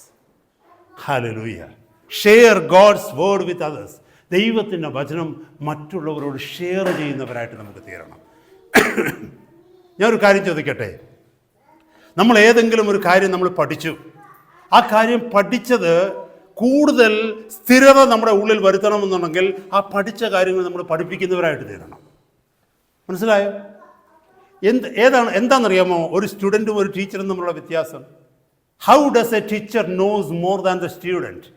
Hallelujah. Share God's word with others. ദൈവത്തിൻ്റെ വചനം മറ്റുള്ളവരോട് ഷെയർ ചെയ്യുന്നവരായിട്ട് നമുക്ക് തീരണം. ഞാനൊരു കാര്യം ചോദിക്കട്ടെ. നമ്മൾ ഏതെങ്കിലും ഒരു കാര്യം നമ്മൾ പഠിച്ചു, ആ കാര്യം പഠിച്ചത് കൂടുതൽ സ്ഥിരത നമ്മുടെ ഉള്ളിൽ വരുത്തണമെന്നുണ്ടെങ്കിൽ ആ പഠിച്ച കാര്യങ്ങൾ നമ്മൾ പഠിപ്പിക്കുന്നവരായിട്ട് തീരണം. മനസ്സിലായോ? എന്താണെന്നറിയാമോ ഒരു സ്റ്റുഡൻറ്റും ഒരു ടീച്ചറും തമ്മിലുള്ള വ്യത്യാസം? How does a teacher knows more than the student?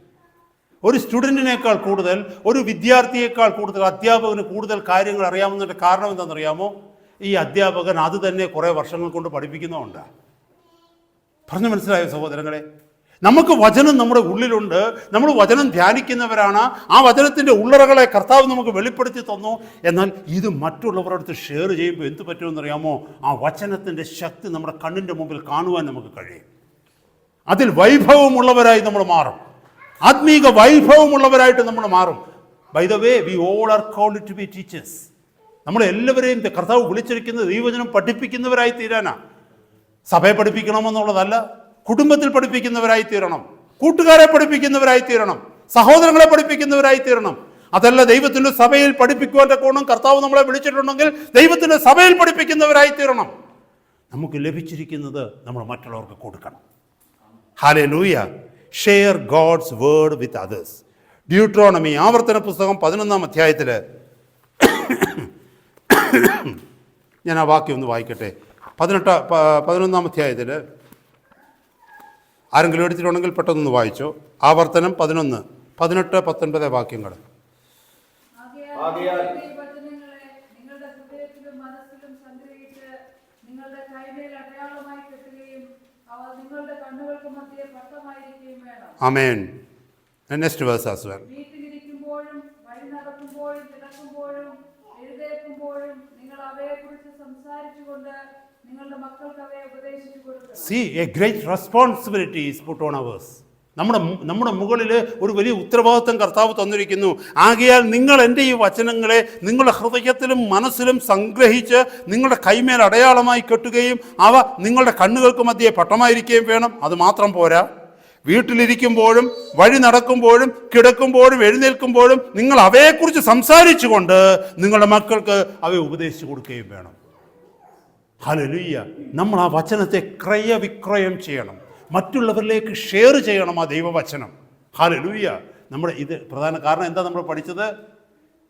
ഒരു സ്റ്റുഡൻറ്റിനേക്കാൾ കൂടുതൽ, ഒരു വിദ്യാർത്ഥിയേക്കാൾ കൂടുതൽ അധ്യാപകന് കൂടുതൽ കാര്യങ്ങൾ അറിയാവുന്നതിൻ്റെ കാരണം എന്താണെന്നറിയാമോ? ഈ അധ്യാപകൻ അത് തന്നെ കുറേ വർഷങ്ങൾ കൊണ്ട് പഠിപ്പിക്കുന്നതുകൊണ്ടാണ്. പറഞ്ഞു മനസ്സിലായോ സഹോദരങ്ങളെ? നമുക്ക് വചനം നമ്മുടെ ഉള്ളിലുണ്ട്, നമ്മൾ വചനം ധ്യാനിക്കുന്നവരാണ്. ആ വചനത്തിൻ്റെ ഉള്ളറകളെ കർത്താവ് നമുക്ക് വെളിപ്പെടുത്തി തന്നു. എന്നാൽ ഇത് മറ്റുള്ളവരുടെ അടുത്ത് ഷെയർ ചെയ്യുമ്പോൾ എന്ത് പറ്റുമെന്നറിയാമോ? ആ വചനത്തിൻ്റെ ശക്തി നമ്മുടെ കണ്ണിൻ്റെ മുമ്പിൽ കാണുവാൻ നമുക്ക് കഴിയും. അതിൽ വൈഭവമുള്ളവരായി നമ്മൾ മാറും, ആത്മീക വൈഭവമുള്ളവരായിട്ട് നമ്മൾ മാറും. By the way, we all are called to be teachers. നമ്മളെല്ലാവരെയും കർത്താവ് വിളിച്ചിരിക്കുന്നത് ദൈവവചനം പഠിപ്പിക്കുന്നവരായി തീരാനാണ്. സഭയെ പഠിപ്പിക്കണമെന്നുള്ളതല്ല, കുടുംബത്തിൽ പഠിപ്പിക്കുന്നവരായി തീരണം, കൂട്ടുകാരെ പഠിപ്പിക്കുന്നവരായി തീരണം, സഹോദരങ്ങളെ പഠിപ്പിക്കുന്നവരായി തീരണം. അതല്ല, ദൈവത്തിൻ്റെ സഭയിൽ പഠിപ്പിക്കുവാൻ്റെ കോണം കർത്താവ് നമ്മളെ വിളിച്ചിട്ടുണ്ടെങ്കിൽ ദൈവത്തിൻ്റെ സഭയിൽ പഠിപ്പിക്കുന്നവരായി തീരണം. നമുക്ക് ലഭിച്ചിരിക്കുന്നത് നമ്മൾ മറ്റുള്ളവർക്ക് കൊടുക്കണം. Hallelujah. Share God's word with others. Deuteronomy, ആവർത്തന പുസ്തകം 11-ാം അധ്യായത്തിൽ ഞാൻ ആ വാക്യം ഒന്ന് വായിക്കട്ടെ. 11-ാം അധ്യായത്തിൽ ആരെങ്കിലും എടുത്തിട്ടുണ്ടെങ്കിൽ പെട്ടെന്നൊന്ന് വായിച്ചോ. ആവർത്തനം 11, 18, 19 വാക്യങ്ങൾ. Amen. Next verse as well. See, a great responsibility is put on us. നമ്മുടെ മുകളിൽ ഒരു വലിയ ഉത്തരവാദിത്വം കർത്താവ് തന്നിരിക്കുന്നു. ആകയാൽ നിങ്ങൾ എൻ്റെ ഈ വചനങ്ങളെ നിങ്ങളുടെ ഹൃദയത്തിലും മനസ്സിലും സംഗ്രഹിച്ച് നിങ്ങളുടെ കൈമേൽ അടയാളമായി കെട്ടുകയും അവ നിങ്ങളുടെ കണ്ണുകൾക്ക് മധ്യേ പട്ടമായിരിക്കുകയും വേണം. അത് മാത്രം പോരാ, വീട്ടിലിരിക്കുമ്പോഴും വഴി നടക്കുമ്പോഴും കിടക്കുമ്പോഴും എഴുന്നേൽക്കുമ്പോഴും നിങ്ങൾ അവയെക്കുറിച്ച് സംസാരിച്ചുകൊണ്ട് നിങ്ങളുടെ മക്കൾക്ക് അവയെ ഉപദേശിച്ചു കൊടുക്കുകയും വേണം. ഹല്ലേലൂയ. നമ്മൾ ആ വചനത്തെ ക്രയവിക്രയം ചെയ്യണം, മറ്റുള്ളവരിലേക്ക് ഷെയർ ചെയ്യണം ആ ദൈവവചനം. ഹല്ലേലൂയ. നമ്മുടെ ഇത് പ്രധാന കാരണം എന്താ നമ്മൾ പഠിച്ചത്?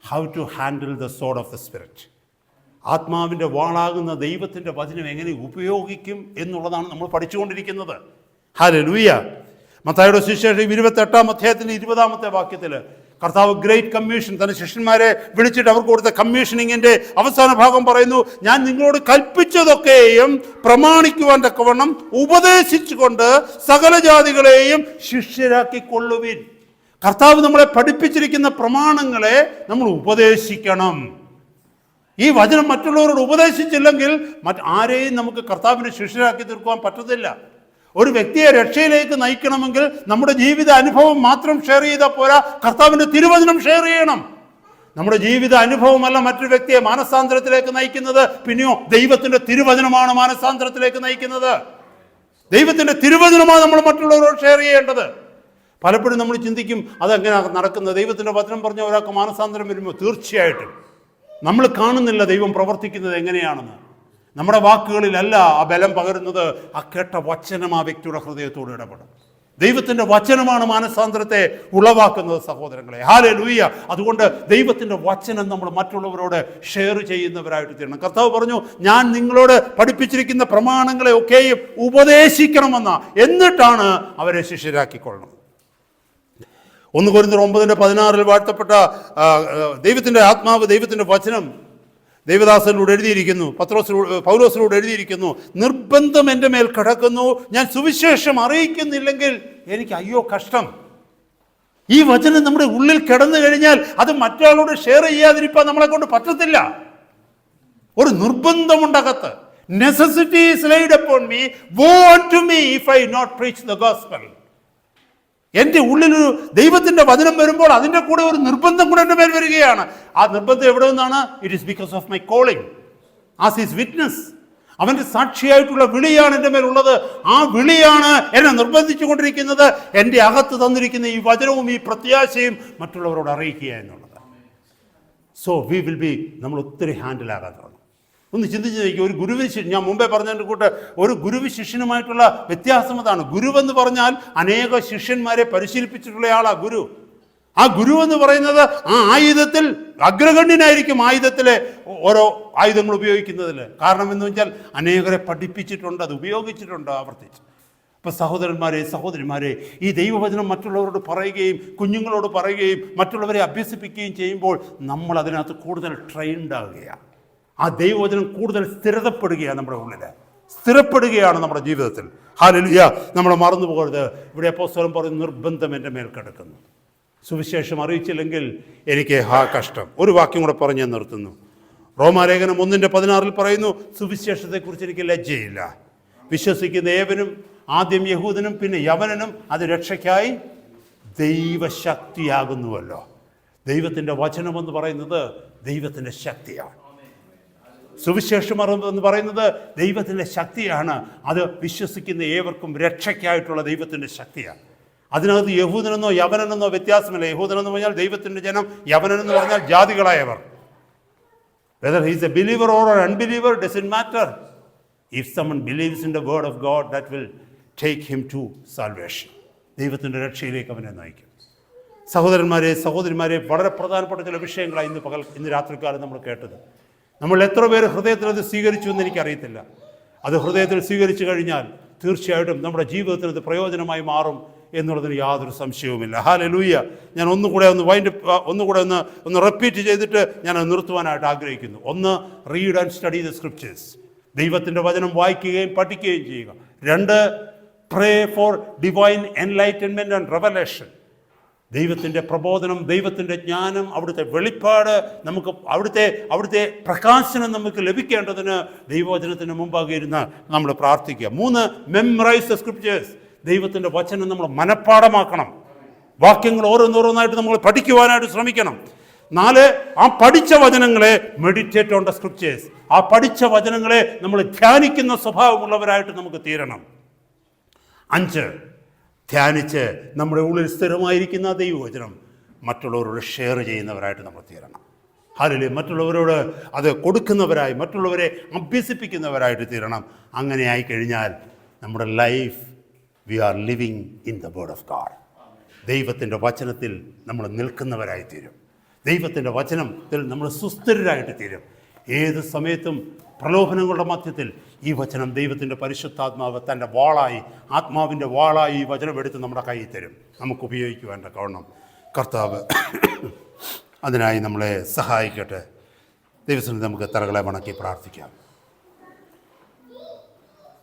How to handle the sword of the Spirit. ആത്മാവിൻ്റെ വാളാകുന്ന ദൈവത്തിൻ്റെ വചനം എങ്ങനെ ഉപയോഗിക്കും എന്നുള്ളതാണ് നമ്മൾ പഠിച്ചുകൊണ്ടിരിക്കുന്നത്. ഹല്ലേലൂയ. മത്തായിയുടെ സുവിശേഷം 28-ാം അധ്യായത്തിൻ്റെ 20-ാമത്തെ വാക്യത്തിൽ കർത്താവ് ഗ്രേറ്റ് കമ്മീഷൻ തന്റെ ശിഷ്യന്മാരെ വിളിച്ചിട്ട് അവർക്ക് കൊടുത്ത കമ്മീഷനിങ്ങിൻ്റെ അവസാന ഭാഗം പറയുന്നു, ഞാൻ നിങ്ങളോട് കൽപ്പിച്ചതൊക്കെയും പ്രമാണിക്കുവാൻ തക്കവണ്ണം ഉപദേശിച്ചുകൊണ്ട് സകല ജാതികളെയും ശിഷ്യരാക്കിക്കൊള്ളുവിൻ. കർത്താവ് നമ്മളെ പഠിപ്പിച്ചിരിക്കുന്ന പ്രമാണങ്ങളെ നമ്മൾ ഉപദേശിക്കണം. ഈ വചനം മറ്റുള്ളവരോട് ഉപദേശിച്ചില്ലെങ്കിൽ ആരെയും നമുക്ക് കർത്താവിനെ ശിഷ്യരാക്കി തീർക്കുവാൻ പറ്റത്തില്ല. ഒരു വ്യക്തിയെ രക്ഷയിലേക്ക് നയിക്കണമെങ്കിൽ നമ്മുടെ ജീവിത അനുഭവം മാത്രം ഷെയർ ചെയ്താൽ പോരാ, കർത്താവിൻ്റെ തിരുവചനം ഷെയർ ചെയ്യണം. നമ്മുടെ ജീവിത അനുഭവമല്ല മറ്റൊരു വ്യക്തിയെ മാനസാന്തരത്തിലേക്ക് നയിക്കുന്നത്, പിന്നെയോ ദൈവത്തിൻ്റെ തിരുവചനമാണ് മാനസാന്തരത്തിലേക്ക് നയിക്കുന്നത്. ദൈവത്തിൻ്റെ തിരുവചനമാണ് നമ്മൾ മറ്റുള്ളവരോട് ഷെയർ ചെയ്യേണ്ടത്. പലപ്പോഴും നമ്മൾ ചിന്തിക്കും അതെങ്ങനെയാണ് നടക്കുന്നത്, ദൈവത്തിൻ്റെ വചനം പറഞ്ഞ ഒരാൾക്ക് മാനസാന്തരം വരുമ്പോൾ തീർച്ചയായിട്ടും നമ്മൾ കാണുന്നില്ല ദൈവം പ്രവർത്തിക്കുന്നത് എങ്ങനെയാണെന്ന്. നമ്മുടെ വാക്കുകളിലല്ല ആ ബലം പകരുന്നത്, ആ കേട്ട വചനം ആ വ്യക്തിയുടെ ഹൃദയത്തോട് ഇടപെടും. ദൈവത്തിൻ്റെ വചനമാണ് മാനസാന്തരത്തെ ഉളവാക്കുന്നത് സഹോദരങ്ങളെ. ഹല്ലേലൂയ. അതുകൊണ്ട് ദൈവത്തിൻ്റെ വചനം നമ്മൾ മറ്റുള്ളവരോട് ഷെയർ ചെയ്യുന്നവരായിട്ട് തീരണം. കർത്താവ് പറഞ്ഞു, ഞാൻ നിങ്ങളോട് പഠിപ്പിച്ചിരിക്കുന്ന പ്രമാണങ്ങളെ ഒക്കെയും ഉപദേശിക്കണമെന്ന, എന്നിട്ടാണ് അവരെ ശിഷ്യരാക്കിക്കൊള്ളണം. 1 കൊരിന്ത്യർ 9:16 വാഴ്ത്തപ്പെട്ട ദൈവത്തിൻ്റെ ആത്മാവ്, ദൈവത്തിൻ്റെ വചനം ദൈവദാസനിലൂടെ എഴുതിയിരിക്കുന്നു, പൗലോസിലൂടെ എഴുതിയിരിക്കുന്നു, നിർബന്ധം എൻ്റെ മേൽ കിടക്കുന്നു, ഞാൻ സുവിശേഷം അറിയിക്കുന്നില്ലെങ്കിൽ എനിക്ക് അയ്യോ കഷ്ടം. ഈ വചനം നമ്മുടെ ഉള്ളിൽ കിടന്നു കഴിഞ്ഞാൽ അത് മറ്റൊരാളോട് ഷെയർ ചെയ്യാതിരിക്കാൻ നമ്മളെ കൊണ്ട് പറ്റത്തില്ല. ഒരു നിർബന്ധമുണ്ടകത്ത്. Necessity is laid upon me, woe unto me if I not preach the gospel. എൻ്റെ ഉള്ളിലൊരു ദൈവത്തിൻ്റെ വചനം വരുമ്പോൾ അതിൻ്റെ കൂടെ ഒരു നിർബന്ധം കൂടെ എൻ്റെ മേൽ വരികയാണ്. ആ നിർബന്ധം എവിടെ നിന്നാണ്? It is because of my calling as his witness. അവൻ്റെ സാക്ഷിയായിട്ടുള്ള വിളിയാണ് എൻ്റെ മേലുള്ളത്. ആ വിളിയാണ് എന്നെ നിർബന്ധിച്ചു കൊണ്ടിരിക്കുന്നത്. എൻ്റെ അകത്ത് തന്നിരിക്കുന്ന ഈ വചനവും ഈ പ്രത്യാശയും മറ്റുള്ളവരോട് അറിയിക്കുക എന്നുള്ളത്. സോ വി വിൽ ബി, നമ്മൾ ഒത്തിരി ഹാൻഡിലാകാൻ തുടങ്ങും. ഒന്ന് ചിന്തിച്ച് നോക്കി. ഒരു ഗുരുവിന് ശിഷ്യൻ, ഞാൻ മുമ്പേ പറഞ്ഞതിൻ്റെ കൂട്ട് ഒരു ഗുരുവ് ശിഷ്യനുമായിട്ടുള്ള വ്യത്യാസം അതാണ്. ഗുരുവെന്ന് പറഞ്ഞാൽ അനേക ശിഷ്യന്മാരെ പരിശീലിപ്പിച്ചിട്ടുള്ള ആളാ ഗുരു. ആ ഗുരു എന്ന് പറയുന്നത് ആ ആയുധത്തിൽ അഗ്രഗണ്യനായിരിക്കും, ആയുധത്തിലെ ഓരോ ആയുധങ്ങൾ ഉപയോഗിക്കുന്നതിൽ. കാരണം എന്ന് വെച്ചാൽ അനേകരെ പഠിപ്പിച്ചിട്ടുണ്ട്, അത് ഉപയോഗിച്ചിട്ടുണ്ട് ആവർത്തിച്ച്. ഇപ്പം സഹോദരന്മാരെ, സഹോദരിമാരെ, ഈ ദൈവവചനം മറ്റുള്ളവരോട് പറയുകയും കുഞ്ഞുങ്ങളോട് പറയുകയും മറ്റുള്ളവരെ അഭ്യസിപ്പിക്കുകയും ചെയ്യുമ്പോൾ നമ്മൾ അതിനകത്ത് കൂടുതൽ ട്രെയിൻഡ് ആകുകയാണ്. ആ ദൈവവചനം കൂടുതൽ സ്ഥിരതപ്പെടുകയാണ്, നമ്മുടെ ഉള്ളിൽ സ്ഥിരപ്പെടുകയാണ് നമ്മുടെ ജീവിതത്തിൽ. ഹല്ലേലൂയ. നമ്മൾ മറന്നു പോകരുത്. ഇവിടെ അപ്പോസ്തലൻ പറയുന്നു, നിർബന്ധം എൻ്റെ മേൽ കിടക്കുന്നു. സുവിശേഷം അറിയിച്ചില്ലെങ്കിൽ എനിക്ക് കഷ്ടം. ഒരു വാക്യം കൂടെ പറഞ്ഞ് ഞാൻ നിർത്തുന്നു. റോമാലേഖനം 1:16 പറയുന്നു, സുവിശേഷത്തെക്കുറിച്ച് എനിക്ക് ലജ്ജയില്ല. വിശ്വസിക്കുന്ന ഏവനും, ആദ്യം യഹൂദനും പിന്നെ യവനനും, അത് രക്ഷയ്ക്കായി ദൈവശക്തിയാകുന്നുവല്ലോ. ദൈവത്തിൻ്റെ വചനമെന്ന് പറയുന്നത് ദൈവത്തിൻ്റെ ശക്തിയാണ്. സുവിശേഷം എന്ന് പറയുന്നത് ദൈവത്തിൻ്റെ ശക്തിയാണ്. അത് വിശ്വസിക്കുന്ന ഏവർക്കും രക്ഷയ്ക്കായിട്ടുള്ള ദൈവത്തിൻ്റെ ശക്തിയാണ്. അതിനകത്ത് യഹൂദനെന്നോ യവനെന്നോ വ്യത്യാസമില്ല. യഹൂദനെന്ന് പറഞ്ഞാൽ ദൈവത്തിൻ്റെ ജനം, യവനെന്ന് പറഞ്ഞാൽ ജാതികളായവർ. Whether he's a believer or an unbeliever doesn't matter. If someone believes in the word of God, that will take him to salvation. ദൈവത്തിൻ്റെ രക്ഷയിലേക്ക് അവനെ നയിക്കും. സഹോദരന്മാരെ, സഹോദരിമാരെ, വളരെ പ്രധാനപ്പെട്ട ചില വിഷയങ്ങളാണ് ഇന്ന് രാത്രിക്കാലം നമ്മൾ കേട്ടത്. നമ്മൾ എത്ര പേര് ഹൃദയത്തിൽ അത് സ്വീകരിച്ചു എന്ന് എനിക്കറിയത്തില്ല. അത് ഹൃദയത്തിൽ സ്വീകരിച്ചു കഴിഞ്ഞാൽ തീർച്ചയായിട്ടും നമ്മുടെ ജീവിതത്തിന് അത് പ്രയോജനമായി മാറും എന്നുള്ളതിന് യാതൊരു സംശയവുമില്ല. ഹല്ലേലൂയ. ഞാൻ ഒന്നുകൂടെ ഒന്ന് റിപ്പീറ്റ് ചെയ്തിട്ട് ഞാൻ നിർത്തുവാനായിട്ട് ആഗ്രഹിക്കുന്നു. ഒന്ന്, read and study the scriptures. ദൈവത്തിൻ്റെ വചനം വായിക്കുകയും പഠിക്കുകയും ചെയ്യുക. 2, pray for divine enlightenment and revelation. ദൈവത്തിൻ്റെ പ്രബോധനം, ദൈവത്തിൻ്റെ ജ്ഞാനം, അവിടുത്തെ വെളിപ്പാട്, നമുക്ക് അവിടുത്തെ പ്രകാശനം നമുക്ക് ലഭിക്കേണ്ടതിന് ദൈവവചനത്തിന് മുമ്പാകെ ഇരുന്ന് നമ്മൾ പ്രാർത്ഥിക്കുക. 3, മെമ്മറൈസ് ദ സ്ക്രിപ്റ്റേഴ്സ്. ദൈവത്തിൻ്റെ വചനം നമ്മൾ മനഃപ്പാഠമാക്കണം. വാക്യങ്ങൾ ഓരോന്നോരോന്നായിട്ട് നമ്മൾ പഠിക്കുവാനായിട്ട് ശ്രമിക്കണം. 4, ആ പഠിച്ച വചനങ്ങളെ മെഡിറ്റേറ്റ് ഓൺ ദ സ്ക്രിപ്റ്റേഴ്സ്. ആ പഠിച്ച വചനങ്ങളെ നമ്മൾ ധ്യാനിക്കുന്ന സ്വഭാവമുള്ളവരായിട്ട് നമുക്ക് തീരണം. 5, ധ്യാനിച്ച് നമ്മുടെ ഉള്ളിൽ സ്ഥിരമായിരിക്കുന്ന ദൈവവചനം മറ്റുള്ളവരോട് ഷെയർ ചെയ്യുന്നവരായിട്ട് നമ്മൾ തീരണം. ഹല്ലേലൂയ. മറ്റുള്ളവരോട് അത് കൊടുക്കുന്നവരായി, മറ്റുള്ളവരെ അഭ്യസിപ്പിക്കുന്നവരായിട്ട് തീരണം. അങ്ങനെ ആയിക്കഴിഞ്ഞാൽ നമ്മുടെ life, we are living in the word of God. ദൈവത്തിൻ്റെ വചനത്തിൽ നമ്മൾ നിൽക്കുന്നവരായി തീരും. ദൈവത്തിൻ്റെ വചനത്തിൽ നമ്മൾ സുസ്ഥിരരായിട്ട് തീരും. ഏത് സമയത്തും പ്രലോഭനങ്ങളുടെ മധ്യത്തിൽ ഈ വചനം, ദൈവത്തിൻ്റെ പരിശുദ്ധാത്മാവ് തൻ്റെ വാളായി, ആത്മാവിൻ്റെ വാളായി ഈ വചനം എടുത്ത് നമ്മുടെ കയ്യിൽ തരും, നമുക്ക് ഉപയോഗിക്കുവാൻ കാരണം. കർത്താവ് അതിനായി നമ്മളെ സഹായിക്കട്ടെ. ദൈവത്തിന് നമുക്ക് തലകളെ വണക്കി പ്രാർത്ഥിക്കാം.